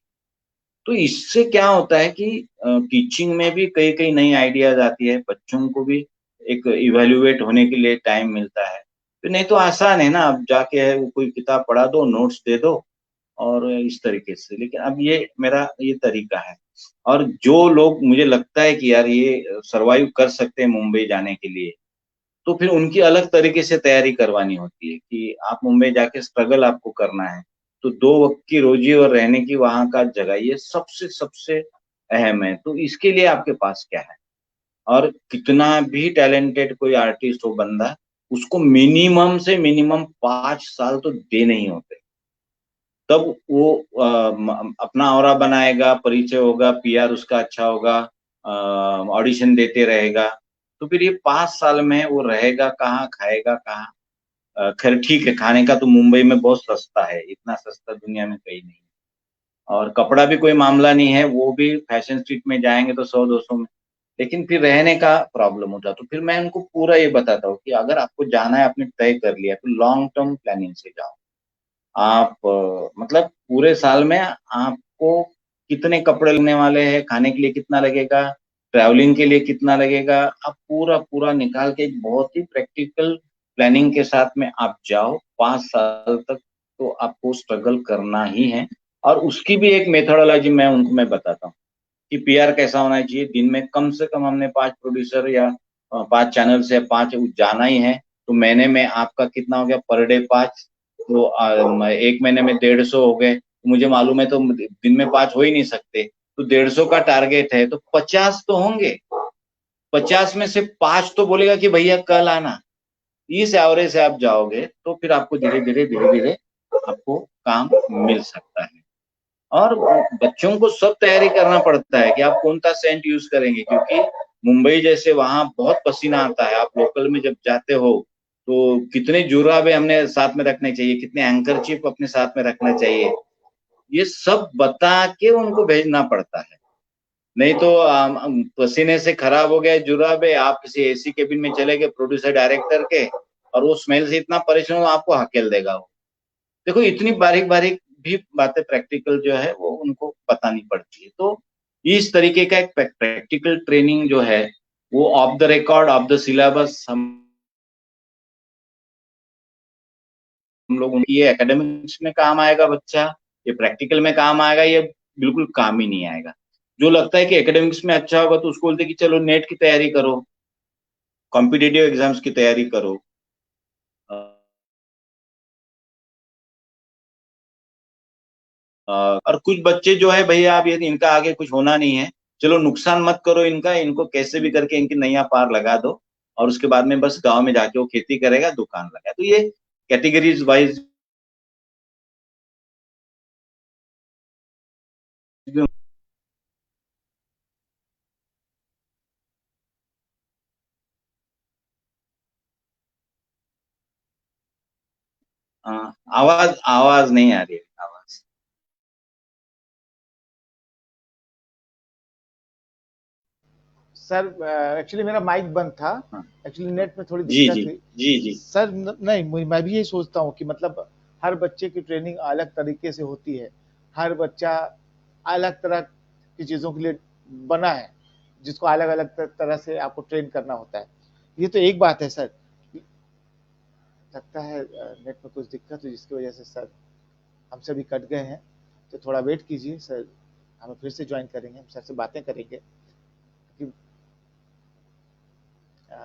Speaker 2: तो इससे क्या होता है कि टीचिंग में भी कई कई नई आइडियाज आती है, बच्चों को भी एक इवेल्युएट होने के लिए टाइम मिलता है। तो नहीं तो आसान है ना, अब जाके कोई किताब पढ़ा दो, नोट्स दे दो और इस तरीके से। लेकिन अब ये मेरा ये तरीका है। और जो लोग मुझे लगता है कि यार ये सरवाइव कर सकते हैं मुंबई जाने के लिए, तो फिर उनकी अलग तरीके से तैयारी करवानी होती है कि आप मुंबई जाके स्ट्रगल आपको करना है, तो 2 वक्त की रोजी और रहने की वहां का जगह, ये सबसे सबसे अहम है। तो इसके लिए आपके पास क्या है? और कितना भी टैलेंटेड कोई आर्टिस्ट हो बंदा, उसको मिनिमम से मिनिमम 5 साल तो देने ही होते, तब वो अपना ऑरा बनाएगा, परिचय होगा, पीआर उसका अच्छा होगा, ऑडिशन देते रहेगा। तो फिर ये 5 साल में वो रहेगा कहाँ, खाएगा कहाँ? खैर ठीक है, खाने का तो मुंबई में बहुत सस्ता है, इतना सस्ता दुनिया में कहीं नहीं है। और कपड़ा भी कोई मामला नहीं है, वो भी फैशन स्ट्रीट में जाएंगे तो 100-200 में। लेकिन फिर रहने का प्रॉब्लम होता है। तो फिर मैं उनको पूरा ये बताता हूँ कि अगर आपको जाना है, आपने तय कर लिया, तो लॉन्ग टर्म प्लानिंग से जाओ। आप मतलब पूरे साल में आपको कितने कपड़े लेने वाले हैं, खाने के लिए कितना लगेगा, ट्रैवलिंग के लिए कितना लगेगा, आप पूरा पूरा निकाल के एक बहुत ही प्रैक्टिकल प्लानिंग के साथ में आप जाओ। 5 साल तक तो आपको स्ट्रगल करना ही है। और उसकी भी एक मेथोडोलॉजी मैं बताता हूँ कि पीआर कैसा होना चाहिए। दिन में कम से कम हमने 5 प्रोड्यूसर या 5 चैनल से 5 जाना ही है। तो महीने में आपका कितना हो गया, पर डे 5, तो 1 महीने में 150 हो गए। तो मुझे मालूम है तो दिन में 5 हो ही नहीं सकते, तो 150 का टारगेट है, तो 50 तो होंगे। 50 में से 5 तो बोलेगा कि भैया कल आना। इस एवरेज से आप जाओगे तो फिर आपको धीरे धीरे आपको काम मिल सकता है। और बच्चों को सब तैयारी करना पड़ता है कि आप कौन सा सेंट यूज करेंगे, क्योंकि मुंबई जैसे वहां बहुत पसीना आता है। आप लोकल में जब जाते हो तो कितने जुराबे हमने साथ में रखने चाहिए, कितने एंकरचिप अपने साथ में रखना चाहिए, ये सब बता के उनको भेजना पड़ता है। नहीं तो पसीने से खराब हो गए जुराबे, आप किसी एसी केबिन में चले गए प्रोड्यूसर डायरेक्टर के, और वो स्मेल से इतना परेशान हो, आपको हकेल देगा वो। देखो इतनी बारीक बारीक भी बातें प्रैक्टिकल जो है वो उनको बतानी पड़ती है। तो इस तरीके का एक प्रैक्टिकल ट्रेनिंग जो है, वो of the record, of the syllabus हम लोग उनकी, ये एकेडमिक्स में काम आएगा बच्चा, ये प्रैक्टिकल में काम आएगा, ये बिल्कुल काम ही नहीं आएगा। जो लगता है कि एकेडमिक्स में अच्छा होगा तो उसको बोलते कि चलो नेट की तैयारी करो, कॉम्पिटिटिव एग्जाम्स की तैयारी करो। और कुछ बच्चे जो है भैया, अब ये इनका आगे कुछ होना नहीं है, चलो नुकसान मत करो इनका, इनको कैसे भी करके इनकी नैया पार लगा दो, और उसके बाद में बस गांव में जाके वो खेती करेगा, दुकान लगा। तो ये कैटेगरीज वाइज आवाज आवाज नहीं आ रही है, आवाज।
Speaker 3: सर एक्चुअली मेरा माइक बंद था।
Speaker 2: हाँ,
Speaker 3: एक्चुअली नेट में थोड़ी
Speaker 2: जी
Speaker 3: दिक्कत
Speaker 2: जी
Speaker 3: हुई।
Speaker 2: जी जी।
Speaker 3: सर नहीं, मैं भी ये सोचता हूँ कि मतलब हर बच्चे की ट्रेनिंग अलग तरीके से होती है। हर बच्चा अलग तरह की चीज़ों के लिए बना है, जिसको अलग अलग तरह से आपको ट्रेन करना होता है। ये तो एक बात है सर। लगता है नेट में कुछ दिक्कत हुई, जिसकी वजह से सर हमसे भी कट गए हैं। तो थोड़ा वेट कीजिए सर, हम फिर से ज्वाइन करेंगे, हम सर से बातें करेंगे। क्योंकि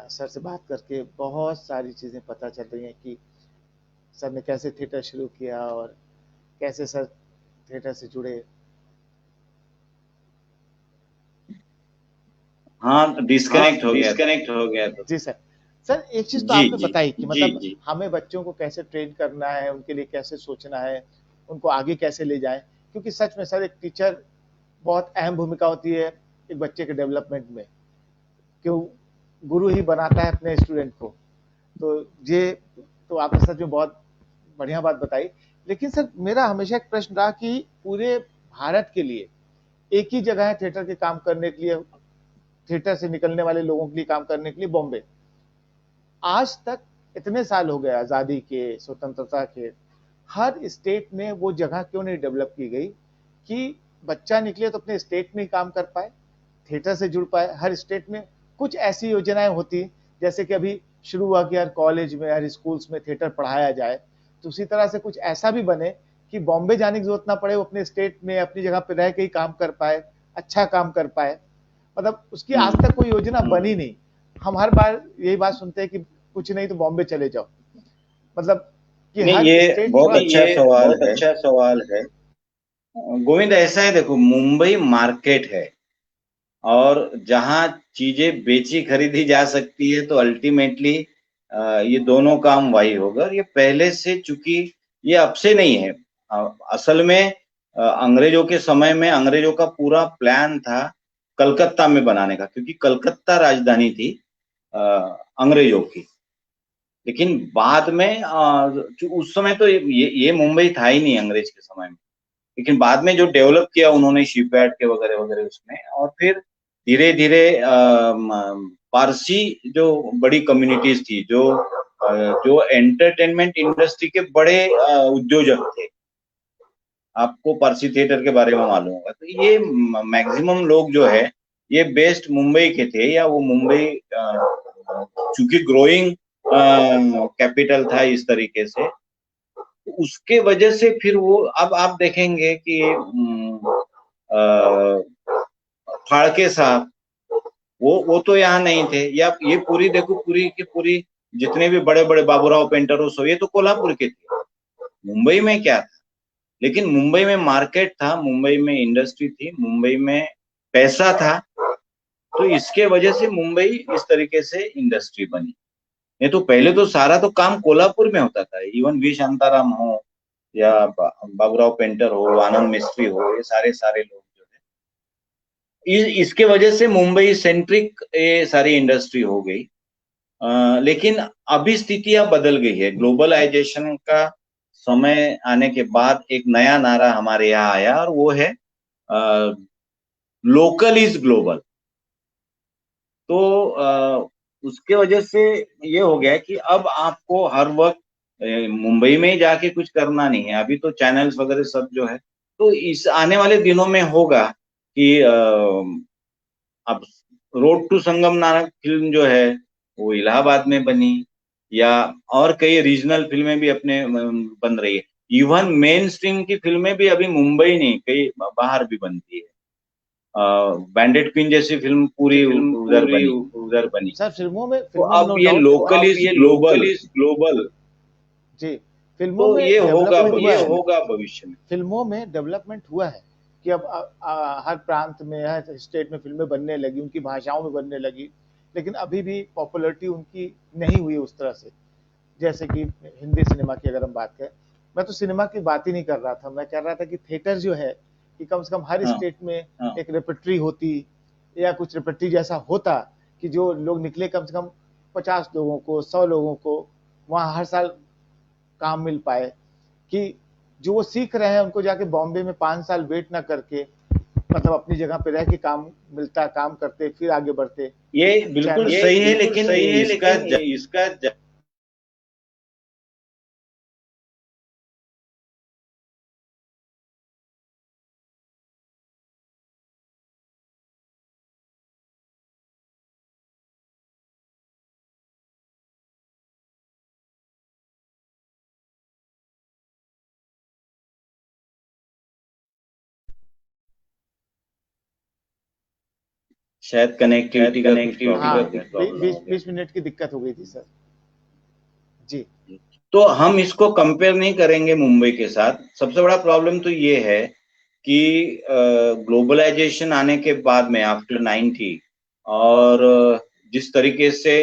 Speaker 3: सर से बात करके बहुत सारी चीज़ें पता चल रही हैं कि सर ने कैसे थिएटर शुरू किया और कैसे सर थिएटर से जुड़े।
Speaker 2: हाँ,
Speaker 3: हाँ,
Speaker 2: डिस्कनेक्ट हो गया था।
Speaker 3: डिस्कनेक्ट हो गया था। जी सर। सर एक चीज़ तो
Speaker 2: जी
Speaker 3: आपने
Speaker 2: जी
Speaker 3: बताई कि
Speaker 2: जी
Speaker 3: मतलब
Speaker 2: जी।
Speaker 3: हमें बच्चों को कैसे ट्रेन करना है, उनके लिए कैसे सोचना है, उनको आगे कैसे ले जाएँ। क्योंकि सच में सर एक टीचर बहुत अहम भूमिका होती है एक बच्चे के डेवलपमेंट में। क्यों, गुरु ही बनाता है अपने स्टूडेंट को। तो ये तो आपने सच में बहुत बढ़िया बात बताई। लेकिन सर मेरा हमेशा एक प्रश्न रहा कि पूरे भारत के लिए एक ही जगह है थिएटर के काम करने के लिए, थिएटर से निकलने वाले लोगों के लिए काम करने के लिए, बॉम्बे। आज तक इतने साल हो गए आज़ादी के, स्वतंत्रता के, हर स्टेट में वो जगह क्यों नहीं डेवलप की गई कि बच्चा निकले तो अपने स्टेट में ही काम कर पाए, थिएटर से जुड़ पाए। हर स्टेट में कुछ ऐसी योजनाएं होती, जैसे कि अभी शुरू हुआ कि यार कॉलेज में, यार स्कूल्स में थिएटर पढ़ाया जाए, तो उसी तरह से कुछ ऐसा भी बने कि बॉम्बे जाने की जरूरत ना पड़े, वो अपने स्टेट में अपनी जगह पे रह के ही काम कर पाए, अच्छा काम कर पाए। मतलब उसकी आज तक कोई योजना बनी नहीं। हम हर बार यही बात सुनते हैं कि कुछ नहीं तो बॉम्बे चले जाओ, मतलब कि
Speaker 2: नहीं,
Speaker 3: हर
Speaker 2: ये
Speaker 3: स्टेट
Speaker 2: बहुत
Speaker 3: थोड़ा
Speaker 2: अच्छा सवाल
Speaker 3: बहुत
Speaker 2: है।
Speaker 3: अच्छा सवाल है।
Speaker 2: गोविंद, ऐसा है, देखो, मुंबई मार्केट है, और जहां चीजें बेची खरीदी जा सकती है तो अल्टीमेटली ये दोनों काम वही होगा। और ये पहले से, चूंकि ये अब से नहीं है, असल में अंग्रेजों के समय में अंग्रेजों का पूरा प्लान था कलकत्ता में बनाने का, क्योंकि कलकत्ता राजधानी थी अ, अंग्रेजों की। लेकिन बाद में उस समय तो ये मुंबई था ही नहीं अंग्रेज के समय में। लेकिन बाद में जो डेवलप किया उन्होंने शिपयार्ड के वगैरह वगैरह उसमें, और फिर धीरे धीरे पारसी जो बड़ी कम्युनिटीज थी, जो एंटरटेनमेंट इंडस्ट्री के बड़े उद्योजक थे, आपको पारसी थिएटर के बारे में मालूम होगा, तो ये मैक्सिमम लोग जो है ये बेस्ड मुंबई के थे, या वो मुंबई चूंकि ग्रोइंग कैपिटल था इस तरीके से, तो उसके वजह से फिर वो, अब आप देखेंगे कि फाड़के साहब, वो तो यहाँ नहीं थे, या ये पूरी देखो, पूरी की पूरी जितने भी बड़े बड़े बाबूराव पेंटर हो, ये तो कोल्हापुर के थे। मुंबई में क्या था? लेकिन मुंबई में मार्केट था, मुंबई में इंडस्ट्री थी, मुंबई में पैसा था, तो इसके वजह से मुंबई इस तरीके से इंडस्ट्री बनी। नहीं तो पहले तो सारा तो काम कोल्हापुर में होता था। इवन वी शांताराम हो, या बाबूराव पेंटर हो, आनंद मिस्त्री हो, ये सारे सारे लोग जो है, इसके वजह से मुंबई सेंट्रिक ये सारी इंडस्ट्री हो गई। लेकिन अभी स्थितियां बदल गई है। ग्लोबलाइजेशन का समय आने के बाद एक नया नारा हमारे यहाँ आया, और वो है लोकल इज ग्लोबल। तो उसके वजह से ये हो गया कि अब आपको हर वक्त मुंबई में ही जाके कुछ करना नहीं है। अभी तो चैनल्स वगैरह सब जो है, तो इस आने वाले दिनों में होगा कि अब रोड टू संगम नामक फिल्म जो है वो इलाहाबाद में बनी, या और कई रीजनल फिल्में भी अपने बन रही है। इवन मेन स्ट्रीम की फिल्में भी अभी मुंबई नहीं, कई बाहर भी बनती है। बैंडेड क्वीन जैसी फिल्म पूरी उधर बनी।
Speaker 3: सर
Speaker 2: तो
Speaker 3: फिल्मों में
Speaker 2: अब
Speaker 3: नो
Speaker 2: ये
Speaker 3: डाउट
Speaker 2: लोकल इज ग्लोबल।
Speaker 3: जी, फिल्मों
Speaker 2: तो
Speaker 3: में
Speaker 2: ये होगा,
Speaker 3: डेवलपमेंट हुआ
Speaker 2: ये
Speaker 3: है।
Speaker 2: होगा भविष्य में।
Speaker 3: फिल्मों में डेवलपमेंट हुआ है कि अब हर प्रांत में, हर स्टेट में फिल्में बनने लगी, उनकी भाषाओं में बनने लगी, लेकिन अभी भी पॉपुलैरिटी उनकी नहीं हुई उस तरह से। जैसे कि हिंदी सिनेमा की अगर हम बात करें, मैं तो सिनेमा की बात ही नहीं कर रहा था, मैं कह रहा था कि थिएटर जो है कि कम से कम हर
Speaker 2: हाँ,
Speaker 3: स्टेट में एक रेpertory होती, या कुछ रेpertory जैसा होता कि जो लोग निकले कम से कम 50 लोगों को, 100 लोगों को वहाँ हर साल काम मिल पाए, कि जो वो सीख रहे हैं उनको जाके बॉम्बे में 5 साल वेट ना करके, मतलब अपनी जगह पे रह के काम मिलता, काम करते, फिर आगे बढ़ते।
Speaker 2: ये बिल्कुल सही है, लेकिन इसका शायद कनेक्टिविटी का कुछ प्रॉब्लम है।
Speaker 3: 20 मिनट की दिक्कत हो गई थी सर। जी।
Speaker 2: तो हम इसको कंपेयर नहीं करेंगे मुंबई के साथ। सबसे बड़ा प्रॉब्लम तो ये है कि ग्लोबलाइजेशन आने के बाद में आफ्टर 90, और जिस तरीके से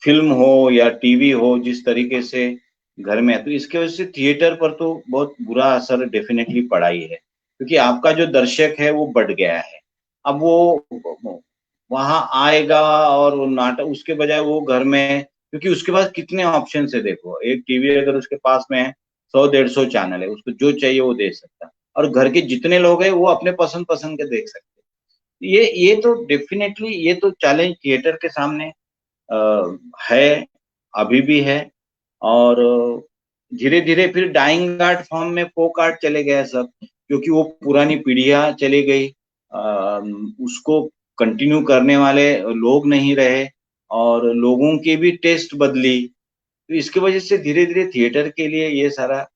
Speaker 2: फिल्म हो या टीवी हो, जिस तरीके से घर में है, तो इसके वजह से थिएटर पर तो बहुत बुरा असर डेफिनेटली पड़ा ही है, क्योंकि आपका जो दर्शक है वो बढ़ गया है। अब वो वहां आएगा, और वो नाटक उसके बजाय वो घर में, क्योंकि उसके पास कितने ऑप्शन है, देखो, एक टीवी अगर उसके पास में है, 100-150 चैनल है, उसको जो चाहिए वो देख सकता है, और घर के जितने लोग हैं वो अपने पसंद पसंद के देख सकते हैं। ये तो डेफिनेटली ये तो चैलेंज थिएटर के सामने है, अभी भी है। और धीरे धीरे फिर डाइंग आर्ट फॉर्म में फोक आर्ट चले गए सब, क्योंकि वो पुरानी पीढ़ियां चली गई, उसको कंटिन्यू करने वाले लोग नहीं रहे। और लोगों की भी टेस्ट बदली, तो इसकी वजह से धीरे धीरे थिएटर के लिए ये सारा,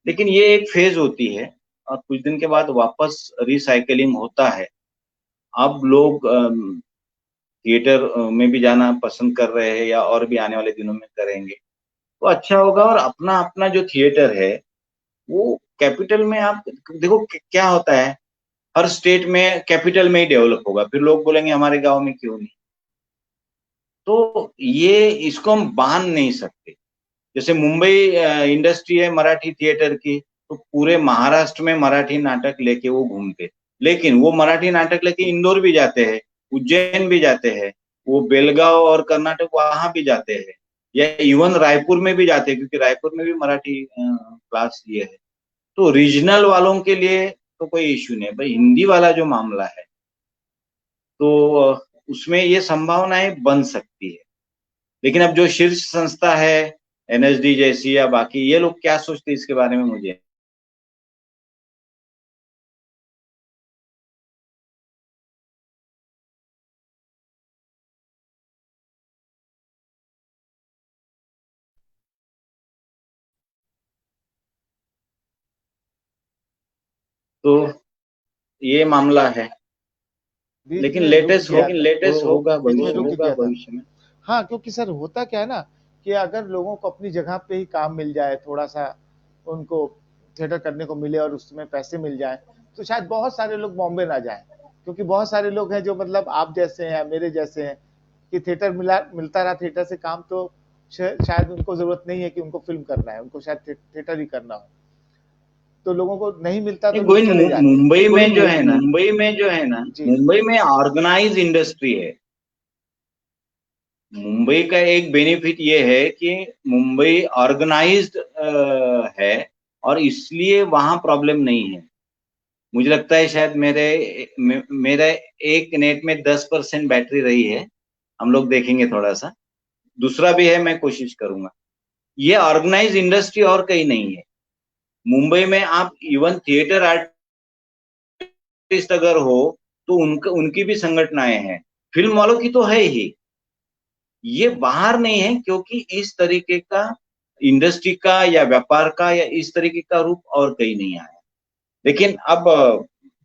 Speaker 2: लेकिन ये एक फेज होती है और कुछ दिन के बाद वापस रिसाइकलिंग होता है। अब लोग थिएटर में भी जाना पसंद कर रहे हैं या और भी आने वाले दिनों में करेंगे, तो अच्छा होगा। और अपना अपना जो थिएटर है वो कैपिटल में, आप देखो क्या होता है, हर स्टेट में कैपिटल में ही डेवलप होगा, फिर लोग बोलेंगे हमारे गांव में क्यों नहीं। तो ये इसको हम बांध नहीं सकते। जैसे मुंबई इंडस्ट्री है मराठी थिएटर की, तो पूरे महाराष्ट्र में मराठी नाटक लेके वो घूमते, लेकिन वो मराठी नाटक लेके इंदौर भी जाते हैं, उज्जैन भी जाते हैं, वो बेलगांव और कर्नाटक वहां भी जाते हैं, या इवन रायपुर में भी जाते हैं, क्योंकि रायपुर में भी मराठी क्लास ये है। तो रीजनल वालों के लिए तो कोई इश्यू नहीं, भाई हिंदी वाला जो मामला है तो उसमें ये संभावनाएं बन सकती है। लेकिन अब जो शीर्ष संस्था है एनएसडी जैसी या बाकी, ये लोग क्या सोचते हैं इसके बारे में मुझे। तो ये मामला है,
Speaker 3: बीच
Speaker 2: लेकिन
Speaker 3: में रुक
Speaker 2: लेटेस्ट
Speaker 3: गया था,
Speaker 2: लेटेस्ट होगा
Speaker 3: बीच में
Speaker 2: भविष्य
Speaker 3: रुक
Speaker 2: में,
Speaker 3: गया था।
Speaker 2: भविष्य में।
Speaker 3: हाँ, क्योंकि सर होता क्या है ना कि अगर लोगों को अपनी जगह पे ही काम मिल जाए, थोड़ा-सा उनको थिएटर करने को मिले और उसमें पैसे मिल जाएँ, तो शायद बहुत सारे लोग बॉम्बे ना जाएँ। क्योंकि बहुत सारे लोग हैं जो मतलब आप जैसे हैं या मेरे जैसे हैं कि थिएटर मिलता रहा थिएटर से काम, तो शायद उनको ज़रूरत नहीं है कि उनको फ़िल्म करना है, उनको शायद थिएटर ही करना हो। तो लोगों को नहीं मिलता तो
Speaker 2: नहीं,
Speaker 3: लोग
Speaker 2: कोई
Speaker 3: चले जाते हैं।
Speaker 2: मुंबई में जो है ना,
Speaker 3: मुंबई में जो है ना, जी,
Speaker 2: मुंबई में ऑर्गेनाइज इंडस्ट्री है। मुंबई का एक बेनिफिट ये है कि मुंबई ऑर्गेनाइज्ड है, और इसलिए वहां प्रॉब्लम नहीं है। मुझे लगता है शायद मेरा एक नेट में 10% बैटरी रही है, हम लोग देखेंगे थोड़ा सा, दूसरा भी है, मैं कोशिश करूंगा। ये ऑर्गेनाइज इंडस्ट्री और कहीं नहीं है। मुंबई में आप इवन थिएटर आर्टिस्ट अगर हो तो उनकी भी संगठनाएं हैं, फिल्म वालों की तो है ही। ये बाहर नहीं है, क्योंकि इस तरीके का इंडस्ट्री का या व्यापार का या इस तरीके का रूप और कहीं नहीं आया। लेकिन अब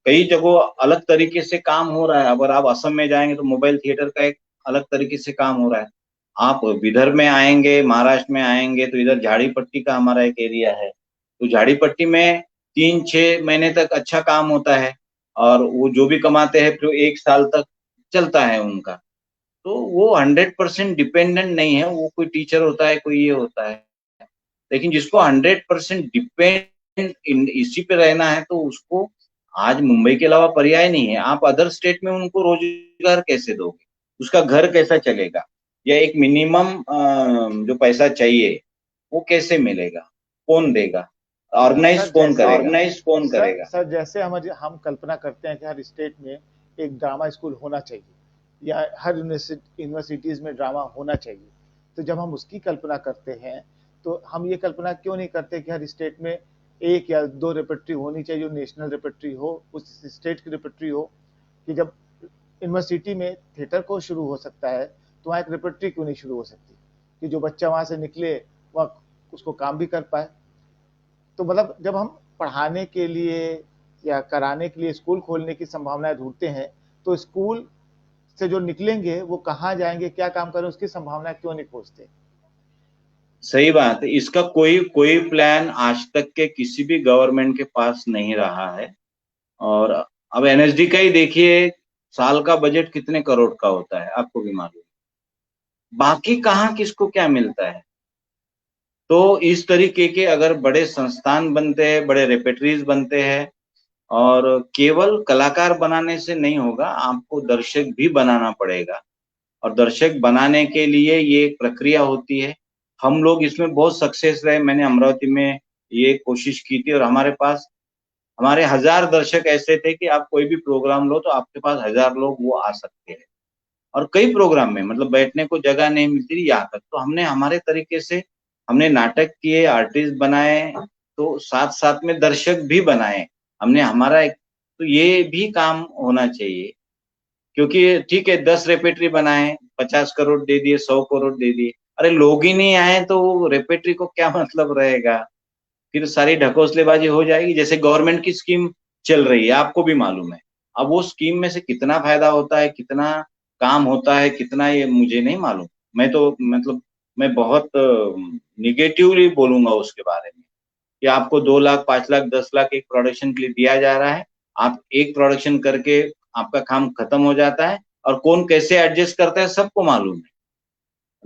Speaker 2: कई जगह अलग तरीके से काम हो रहा है। अगर आप असम में जाएंगे तो मोबाइल थिएटर का एक अलग तरीके से काम हो रहा है। आप विदर्भ में आएंगे, महाराष्ट्र में आएंगे, तो इधर झाड़ी पट्टी का हमारा एक एरिया है, तो झाड़ी पट्टी में 3-6 महीने तक अच्छा काम होता है, और वो जो भी कमाते हैं फिर 1 साल तक चलता है उनका। तो वो 100% डिपेंडेंट नहीं है, वो कोई टीचर होता है, कोई ये होता है। लेकिन जिसको 100% डिपेंड इसी पे रहना है, तो उसको आज मुंबई के अलावा पर्याय नहीं है। आप अदर स्टेट में उनको रोजगार कैसे दोगे, उसका घर कैसा चलेगा, या एक मिनिमम जो पैसा चाहिए वो कैसे मिलेगा, कौन देगा,
Speaker 3: सर
Speaker 2: ऑर्गेनाइज कौन
Speaker 3: जैसे
Speaker 2: करेगा,
Speaker 3: सर जैसे हम कल्पना करते हैं कि हर स्टेट में एक ड्रामा स्कूल होना चाहिए या हर यूनिवर्सिटीज में ड्रामा होना चाहिए। तो जब हम उसकी कल्पना करते हैं तो हम ये कल्पना क्यों नहीं करते कि हर स्टेट में एक या दो रेperटरी होनी चाहिए जो नेशनल रेperटरी हो, उस स्टेट की रेperटरी हो। कि जब यूनिवर्सिटी में थिएटर को शुरू हो सकता है तो वहाँ एक रेperटरी क्यों नहीं शुरू हो सकती कि जो बच्चा वहाँ से निकले वह उसको काम भी कर पाए। तो मतलब जब हम पढ़ाने के लिए या कराने के लिए स्कूल खोलने की संभावनाएं ढूंढते हैं, तो स्कूल से जो निकलेंगे वो कहाँ जाएंगे, क्या काम करें, उसकी संभावना क्यों नहीं खोजते।
Speaker 2: सही बात है। इसका कोई कोई प्लान आज तक के किसी भी गवर्नमेंट के पास नहीं रहा है। और अब एनएसडी का ही देखिए, साल का बजट कितने करोड़ का होता है आपको भी मालूम है। बाकी कहाँ किसको क्या मिलता है। तो इस तरीके के अगर बड़े संस्थान बनते हैं, बड़े रेपेटरीज बनते हैं, और केवल कलाकार बनाने से नहीं होगा, आपको दर्शक भी बनाना पड़ेगा। और दर्शक बनाने के लिए ये एक प्रक्रिया होती है। हम लोग इसमें बहुत सक्सेस रहे। मैंने अमरावती में ये कोशिश की थी, और हमारे पास हमारे 1000 दर्शक ऐसे थे कि आप कोई भी प्रोग्राम लो तो आपके पास 1000 लोग वो आ सकते हैं। और कई प्रोग्राम में मतलब बैठने को जगह नहीं मिलती थी यहाँ तक, तो हमने हमारे तरीके से हमने नाटक किए, आर्टिस्ट बनाए, तो साथ साथ में दर्शक भी बनाए हमने हमारा एक। तो ये भी काम होना चाहिए, क्योंकि ठीक है 10 रेपेटरी बनाए, 50 करोड़ दे दिए, 100 करोड़ दे दिए। अरे लोग ही नहीं आए तो रेपेट्री को क्या मतलब रहेगा? फिर सारी ढकोसलेबाजी हो जाएगी। जैसे गवर्नमेंट की स्कीम चल रही है, आपको भी मालूम है। अब वो स्कीम में से कितना फायदा होता है, कितना काम होता है, कितना, ये मुझे नहीं मालूम। मैं तो मतलब मैं बहुत निगेटिवली बोलूंगा उसके बारे में कि आपको 2 लाख, 5 लाख, 10 लाख एक प्रोडक्शन के लिए दिया जा रहा है। आप एक प्रोडक्शन करके आपका काम खत्म हो जाता है, और कौन कैसे एडजस्ट करता है सबको मालूम है।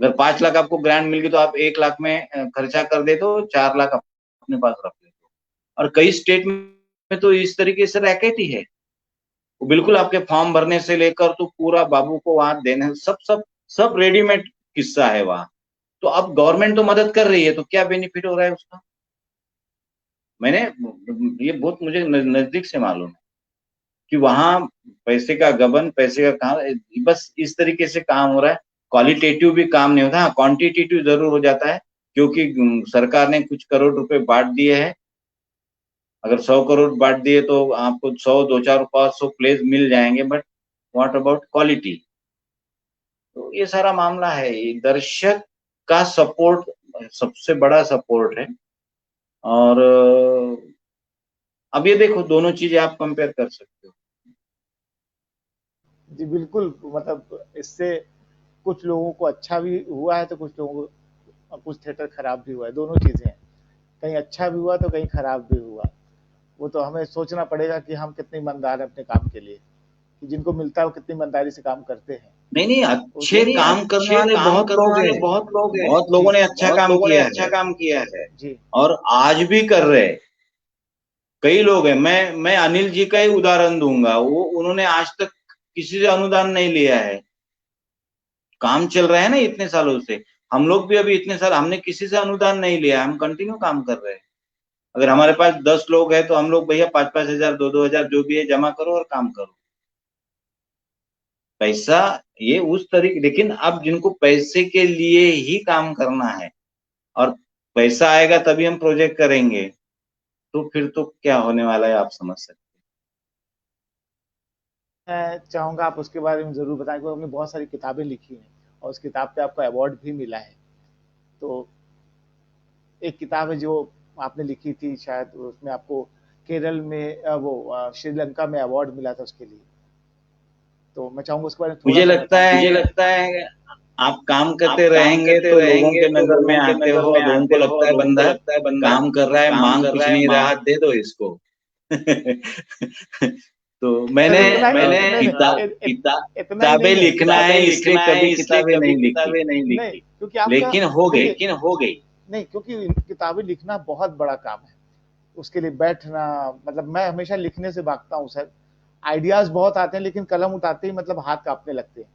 Speaker 2: अगर 5 लाख आपको ग्रांट मिल गई तो आप 1 लाख में खर्चा कर दे, तो 4 लाख अपने पास रख लेते हो। और कई स्टेट में तो इस तरीके से रैकेट ही है। वो बिल्कुल आपके फॉर्म भरने से लेकर तो पूरा बाबू को वहां देने, सब सब सब रेडीमेड किस्सा है वहां। तो अब गवर्नमेंट तो मदद कर रही है, तो क्या बेनिफिट हो रहा है उसका? मैंने ये बहुत मुझे नजदीक से मालूम है कि वहां पैसे का गबन, पैसे का काम, बस इस तरीके से काम हो रहा है। क्वालिटेटिव भी काम नहीं होता, हाँ क्वांटिटेटिव जरूर हो जाता है, क्योंकि सरकार ने कुछ करोड़ रुपए बांट दिए हैं। अगर 100 करोड़ बांट दिए तो आपको 100, 2, 4, 500 प्लेस मिल जाएंगे, बट व्हाट अबाउट क्वालिटी? तो ये सारा मामला है। ये दर्शक का सपोर्ट सबसे बड़ा सपोर्ट है। और अब ये देखो, दोनों चीजें आप कंपेयर कर सकते हो।
Speaker 3: जी बिल्कुल, मतलब इससे कुछ लोगों को अच्छा भी हुआ है, तो कुछ लोगों को कुछ थिएटर खराब भी हुआ है, दोनों चीज़ें हैं। कहीं अच्छा भी हुआ तो कहीं खराब भी हुआ। वो तो हमें सोचना पड़ेगा कि हम कितने ईमानदार हैं अपने काम के लिए, कि जिनको मिलता है वो कितनी ईमानदारी से काम करते हैं।
Speaker 2: नहीं नहीं,
Speaker 3: उस नहीं
Speaker 2: अच्छे
Speaker 3: नहीं,
Speaker 2: काम करने
Speaker 3: अच्छे
Speaker 2: वाले
Speaker 3: काम
Speaker 2: बहुत
Speaker 3: करने
Speaker 2: लोग
Speaker 3: वाले
Speaker 2: हैं।
Speaker 3: बहुत लोग हैं।
Speaker 2: बहुत
Speaker 3: जी,
Speaker 2: लोगों ने अच्छा
Speaker 3: बहुत
Speaker 2: काम
Speaker 3: लोगों ने
Speaker 2: किया
Speaker 3: अच्छा
Speaker 2: है,
Speaker 3: काम किया है। जी,
Speaker 2: और आज भी कर रहे हैं। कई लोग हैं। मैं अनिल जी का ही उदाहरण दूंगा। वो उन्होंने आज तक किसी से अनुदान नहीं लिया है। काम चल रहा है ना इतने सालों से। हम लोग भी अभी इतने साल हमने किसी से अनुदान नहीं लिया, हम कंटिन्यू काम कर रहे हैं। अगर हमारे पास 10 लोग हैं तो हम लोग भैया 5-5 हजार, 2-2 हजार जो भी है जमा करो और काम करो। पैसा ये उस तरीके, लेकिन अब जिनको पैसे के लिए ही काम करना है, और पैसा आएगा तभी हम प्रोजेक्ट करेंगे, तो फिर तो क्या होने वाला है आप समझ सकते
Speaker 3: मैं चाहूँगा आप उसके बारे में ज़रूर बताएं, क्योंकि आपने बहुत सारी किताबें लिखी हैं और उस किताब पे आपको अवार्ड भी मिला है। तो एक किताब है जो आपने लिखी थी, शायद उसमें आपको केरल में श्रीलंका में अवार्ड मिला था उसके लिए। तो मैं चाहूंगा उसके बारे में थोड़ा
Speaker 2: मुझे
Speaker 3: सा
Speaker 2: लगता
Speaker 3: बताएं कि
Speaker 2: है
Speaker 3: मुझे लगता है
Speaker 2: आप काम
Speaker 3: आप
Speaker 2: करते
Speaker 3: काम
Speaker 2: रहेंगे
Speaker 3: करते
Speaker 2: तो लोगों
Speaker 3: रहेंगे
Speaker 2: के
Speaker 3: तो
Speaker 2: नजर में
Speaker 3: लोगों के
Speaker 2: आते
Speaker 3: नजर
Speaker 2: हो,
Speaker 3: में
Speaker 2: और लोगों को
Speaker 3: आते हो
Speaker 2: लगता
Speaker 3: और
Speaker 2: है
Speaker 3: लोगों को
Speaker 2: बंदा
Speaker 3: लगता है बंदा
Speaker 2: काम कर रहा है,
Speaker 3: काम
Speaker 2: मांग
Speaker 3: कर
Speaker 2: कुछ
Speaker 3: रहा है,
Speaker 2: नहीं रहा,
Speaker 3: मांग
Speaker 2: दे दो इसको। तो मैंने
Speaker 3: मैंने इतना ही
Speaker 2: किताबें
Speaker 3: नहीं है,
Speaker 2: लिखना है
Speaker 3: किताबें
Speaker 2: इसलिए
Speaker 3: लिखना है
Speaker 2: कभी
Speaker 3: इसलिए
Speaker 2: किताबें
Speaker 3: कभी
Speaker 2: नहीं लिखी,
Speaker 3: किताबें नहीं लिखी, नहीं क्योंकि आपका
Speaker 2: लेकिन हो गई।
Speaker 3: लेकिन हो गई। नहीं, क्योंकि किताबें लिखना बहुत बड़ा काम है। उसके लिए बैठना, मतलब मैं हमेशा लिखने से भागता हूँ सर। आइडियाज बहुत आते हैं लेकिन कलम उठाते ही मतलब हाथ कांपने लगते हैं,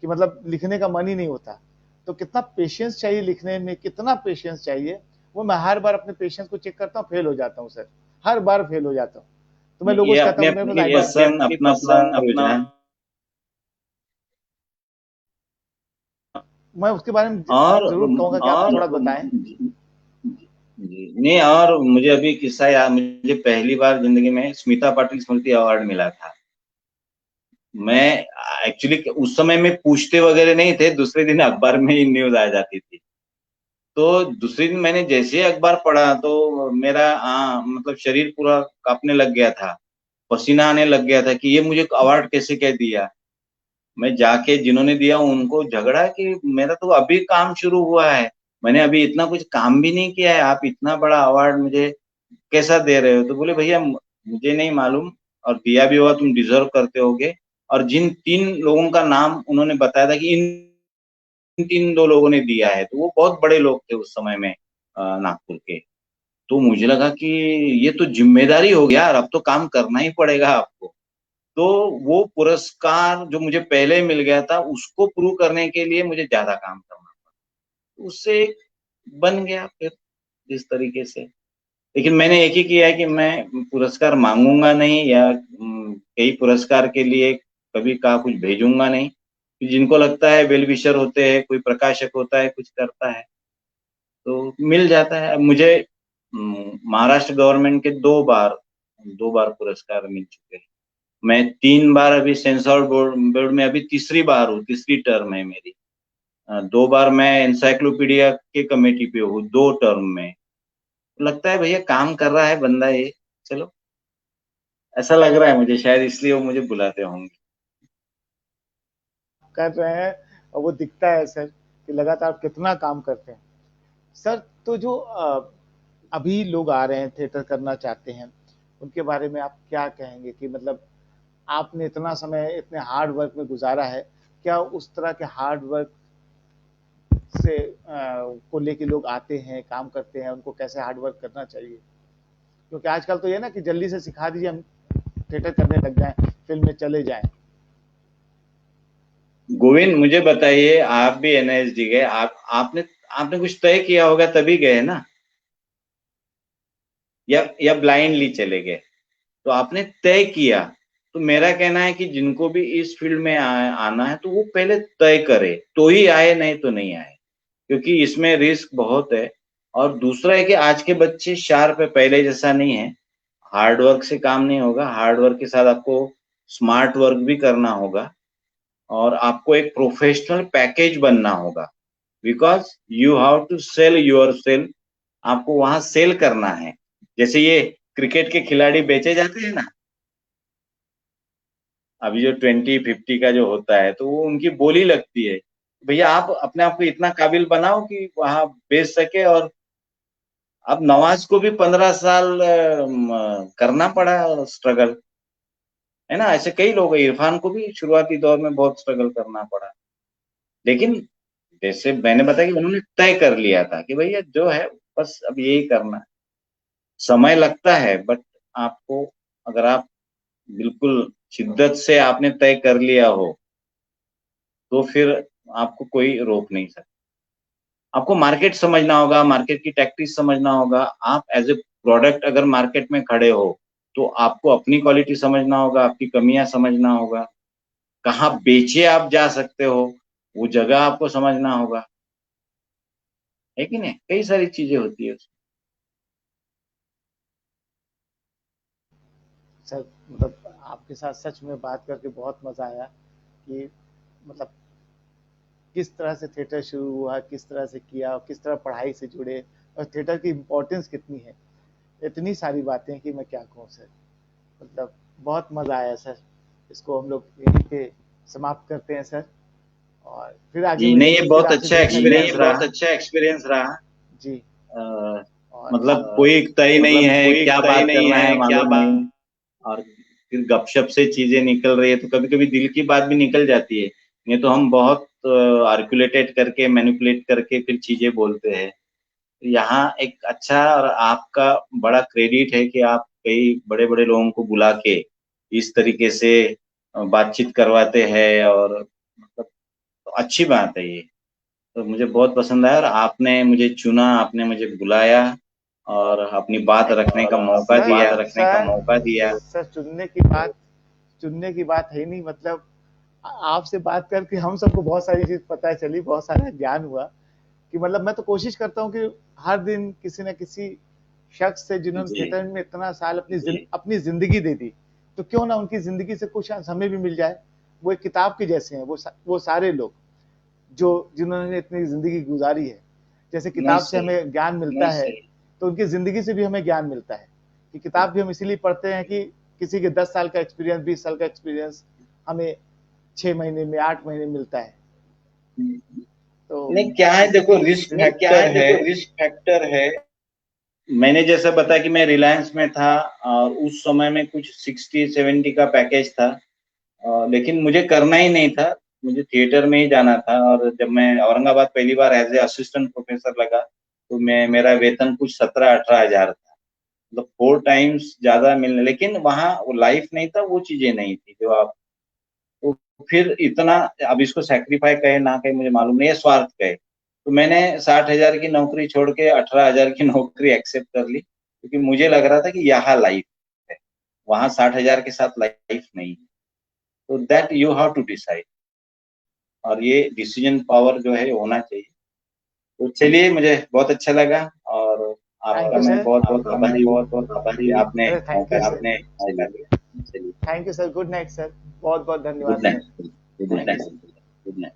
Speaker 3: कि मतलब लिखने का मन ही नहीं होता। तो कितना पेशेंस चाहिए लिखने में, कितना पेशेंस चाहिए, वो मैं हर बार अपने पेशेंस को चेक करता हूँ, फेल हो जाता हूँ सर। हर बार फेल हो जाता हूँ। तो मैं लोगों
Speaker 2: ये
Speaker 3: से कहता
Speaker 2: अपने
Speaker 3: हूँ मेरे पास
Speaker 2: अपनी
Speaker 3: आइडिया,
Speaker 2: पसंद,
Speaker 3: अपनी
Speaker 2: अपना अपना
Speaker 3: पसंद, अपना,
Speaker 2: रुझान।
Speaker 3: मैं उसके बारे में
Speaker 2: और
Speaker 3: जरूर कहूंगा कि आप थोड़ा बताएं।
Speaker 2: जी नहीं, और मुझे अभी किस्सा याद, मुझे पहली बार जिंदगी में स्मिता पाटिल स्मृति अवार्ड मिला था। मैं एक्चुअली उस समय में पूछते वगैरह नहीं थे, दूसरे दिन अखबार में ही न्यूज आ जाती थी। तो दूसरे दिन मैंने जैसे ही अखबार पढ़ा तो मेरा मतलब शरीर पूरा कांपने लग गया था, पसीना आने लग गया था कि ये मुझे अवार्ड कैसे कह दिया। मैं जाके जिन्होंने दिया उनको झगड़ा कि मेरा तो अभी काम शुरू हुआ है, मैंने अभी इतना कुछ काम भी नहीं किया है, आप इतना बड़ा अवार्ड मुझे कैसा दे रहे हो? तो बोले भैया मुझे नहीं मालूम, और दिया भी होगा तुम डिजर्व करते होगे। और जिन 3 लोगों का नाम उन्होंने बताया था कि इन 3 लोगों ने दिया है, तो वो बहुत बड़े लोग थे उस समय में नागपुर के। तो मुझे लगा कि ये तो जिम्मेदारी हो गया यार, अब तो काम करना ही पड़ेगा आपको। तो वो पुरस्कार जो मुझे पहले मिल गया था उसको प्रूव करने के लिए मुझे ज्यादा काम करना पड़ा, उससे बन गया फिर इस तरीके से। लेकिन मैंने एक ही किया है कि मैं पुरस्कार मांगूंगा नहीं, या कई पुरस्कार के लिए कभी कहा कुछ भेजूंगा नहीं। जिनको लगता है वेल विशर होते हैं, कोई प्रकाशक होता है कुछ करता है तो मिल जाता है। अब मुझे महाराष्ट्र गवर्नमेंट के 2 बार पुरस्कार मिल चुके हैं। मैं 3 बार अभी सेंसर बोर्ड में अभी तीसरी बार हूँ, तीसरी टर्म है मेरी। 2 बार मैं एनसाइक्लोपीडिया के कमेटी पे हूँ 2 टर्म में। लगता है भैया काम कर रहा है बंदा ये, चलो ऐसा लग रहा है मुझे, शायद इसलिए वो मुझे बुलाते होंगे।
Speaker 3: कर रहे हैं और वो दिखता है सर कि लगातार आप कितना काम करते हैं सर। तो जो अभी लोग आ रहे हैं थिएटर करना चाहते हैं, उनके बारे में आप क्या कहेंगे कि मतलब आपने इतना समय इतने हार्ड वर्क में गुजारा है, क्या उस तरह के हार्ड वर्क से को लेके लोग आते हैं काम करते हैं, उनको कैसे हार्ड वर्क करना चाहिए? क्योंकि आजकल तो ये ना कि जल्दी से सिखा दीजिए, हम थिएटर करने लग जाएं, फिल्म में चले जाएं।
Speaker 2: गोविंद मुझे बताइए, आप भी एनएसडी गए, आपने आपने कुछ तय किया होगा तभी गए ना, या ब्लाइंडली चले गए? तो आपने तय किया। तो मेरा कहना है कि जिनको भी इस फील्ड में आना है तो वो पहले तय करे तो ही आए, नहीं तो नहीं आए, क्योंकि इसमें रिस्क बहुत है। और दूसरा है कि आज के बच्चे शार्प है, पहले जैसा नहीं है। हार्ड वर्क से काम नहीं होगा, हार्ड वर्क के साथ आपको स्मार्ट वर्क भी करना होगा, और आपको एक प्रोफेशनल पैकेज बनना होगा, because you have to sell your sell. आपको वहां सेल करना है। जैसे ये क्रिकेट के खिलाड़ी बेचे जाते हैं ना, अभी जो 20-50 का जो होता है, तो वो उनकी बोली लगती है। भैया आप अपने आप को इतना काबिल बनाओ कि वहां बेच सके। और अब नवाज को भी 15 साल करना पड़ा स्ट्रगल, है ना। ऐसे कई लोग हैं, इरफान को भी शुरुआती दौर में बहुत स्ट्रगल करना पड़ा। लेकिन जैसे मैंने बताया कि उन्होंने तय कर लिया था कि भैया जो है बस अब यही करना है। समय लगता है, बट आपको, अगर आप बिल्कुल शिद्दत से आपने तय कर लिया हो, तो फिर आपको कोई रोक नहीं सकता। आपको मार्केट समझना होगा, मार्केट की टैक्टिक्स समझना होगा। आप एज ए प्रोडक्ट अगर मार्केट में खड़े हो, तो आपको अपनी क्वालिटी समझना होगा, आपकी कमियां समझना होगा, कहाँ बेचे आप जा सकते हो, वो जगह आपको समझना होगा, है कि नहीं? कई सारी चीजें होती है।
Speaker 3: सर मतलब आपके साथ सच में बात करके बहुत मजा आया कि मतलब किस तरह से थिएटर शुरू हुआ, किस तरह से किया, और किस तरह पढ़ाई से जुड़े, और थिएटर की इम्पोर्टेंस कितनी है। इतनी सारी बातें कि मैं क्या कहूँ सर। मतलब बहुत मजा आया सर। इसको हम लोग यहीं पे समाप्त करते हैं सर, और फिर आगे
Speaker 2: जी नहीं, ये
Speaker 3: मिलेंगे, फिर
Speaker 2: बहुत
Speaker 3: आपसे
Speaker 2: अच्छा
Speaker 3: देखा
Speaker 2: एक्सपीरियंस
Speaker 3: जाएगा।
Speaker 2: रहा, बहुत अच्छा एक्सपीरियंस रहा।
Speaker 3: जी।
Speaker 2: अ,
Speaker 3: और
Speaker 2: मतलब कोई तय नहीं
Speaker 3: मतलब
Speaker 2: है,
Speaker 3: कोई
Speaker 2: क्या
Speaker 3: तय
Speaker 2: बात
Speaker 3: नहीं
Speaker 2: करना है
Speaker 3: है, क्या
Speaker 2: मालूम
Speaker 3: बात।
Speaker 2: नहीं। और फिर गपशप से चीजें निकल रही है, तो कभी कभी दिल की बात भी निकल जाती है। नहीं तो हम बहुत आर्कुलेटेड करके, मैनिपुलेट करके फिर चीजें बोलते हैं। यहाँ एक अच्छा, और आपका बड़ा क्रेडिट है कि आप कई बड़े बड़े लोगों को बुला के इस तरीके से बातचीत करवाते हैं, और मतलब तो अच्छी बात है ये। तो मुझे बहुत पसंद आया, और आपने मुझे चुना, आपने मुझे बुलाया, और अपनी बात रखने का
Speaker 3: और
Speaker 2: मौका
Speaker 3: सर
Speaker 2: दिया,
Speaker 3: सर चुनने की बात है नहीं। मतलब आपसे बात करके हम सबको बहुत सारी चीज पता चली, बहुत सारा ज्ञान हुआ कि मतलब मैं तो कोशिश करता हूँ कि हर दिन किसी न किसी शख्स से जिन्होंने
Speaker 2: जी
Speaker 3: थिएटर में इतना साल अपनी जिंदगी दे दी, तो क्यों ना उनकी जिंदगी से कुछ अंश हमें भी मिल जाए। वो एक किताब के जैसे हैं, वो सारे लोग जो जिन्होंने इतनी जिंदगी गुजारी है। जैसे
Speaker 2: नहीं
Speaker 3: किताब से
Speaker 2: सही।
Speaker 3: हमें ज्ञान मिलता है, तो उनकी जिंदगी से भी हमें ज्ञान मिलता है। कि किताब भी हम इसीलिए पढ़ते हैं कि किसी के 10 साल का एक्सपीरियंस, 20 साल का एक्सपीरियंस हमें 6 महीने में, 8 महीने मिलता है। तो
Speaker 2: नहीं क्या है, देखो रिस्क फैक्टर है।
Speaker 3: रिस्क फैक्टर है।
Speaker 2: मैंने जैसा बताया कि मैं रिलायंस में था, और उस समय में कुछ 60-70 का पैकेज था। लेकिन मुझे करना ही नहीं था, मुझे थिएटर में ही जाना था। और जब मैं औरंगाबाद पहली बार एज ए असिस्टेंट प्रोफेसर लगा, तो मैं मेरा वेतन कुछ 17-18 हजार था। मतलब 4 टाइम्स ज्यादा मिलने, लेकिन वहाँ वो लाइफ नहीं था, वो चीजें नहीं थी जो आप। तो फिर इतना, अब इसको सेक्रीफाई कहे ना कहे मुझे मालूम नहीं है, स्वार्थ कहे, तो मैंने 60 हजार की नौकरी छोड़ के 18 हजार की नौकरी एक्सेप्ट कर ली, क्योंकि मुझे लग रहा था कि यहाँ लाइफ है, वहां 60 हजार के साथ लाइफ नहीं है। तो that you have to decide, और ये डिसीजन पावर जो है होना चाहिए। तो चलिए, मुझे बहुत अच्छा लगा, और
Speaker 3: थैंक
Speaker 2: आपका
Speaker 3: यू
Speaker 2: मैं
Speaker 3: सर,
Speaker 2: बहुत बहुत
Speaker 3: आपका मैं
Speaker 2: आभारी हूँ
Speaker 3: बहुत बहुत
Speaker 2: कि
Speaker 3: आभारी हूँ।
Speaker 2: आपने
Speaker 3: अरे थैंक यू
Speaker 2: मौका
Speaker 3: सर,
Speaker 2: दिया। चलिए,
Speaker 3: thank you sir. Good night sir, बहुत बहुत
Speaker 2: गुड
Speaker 3: धन्यवाद sir.
Speaker 2: Night, good
Speaker 3: thank you
Speaker 2: night,
Speaker 3: sir.
Speaker 2: Good night.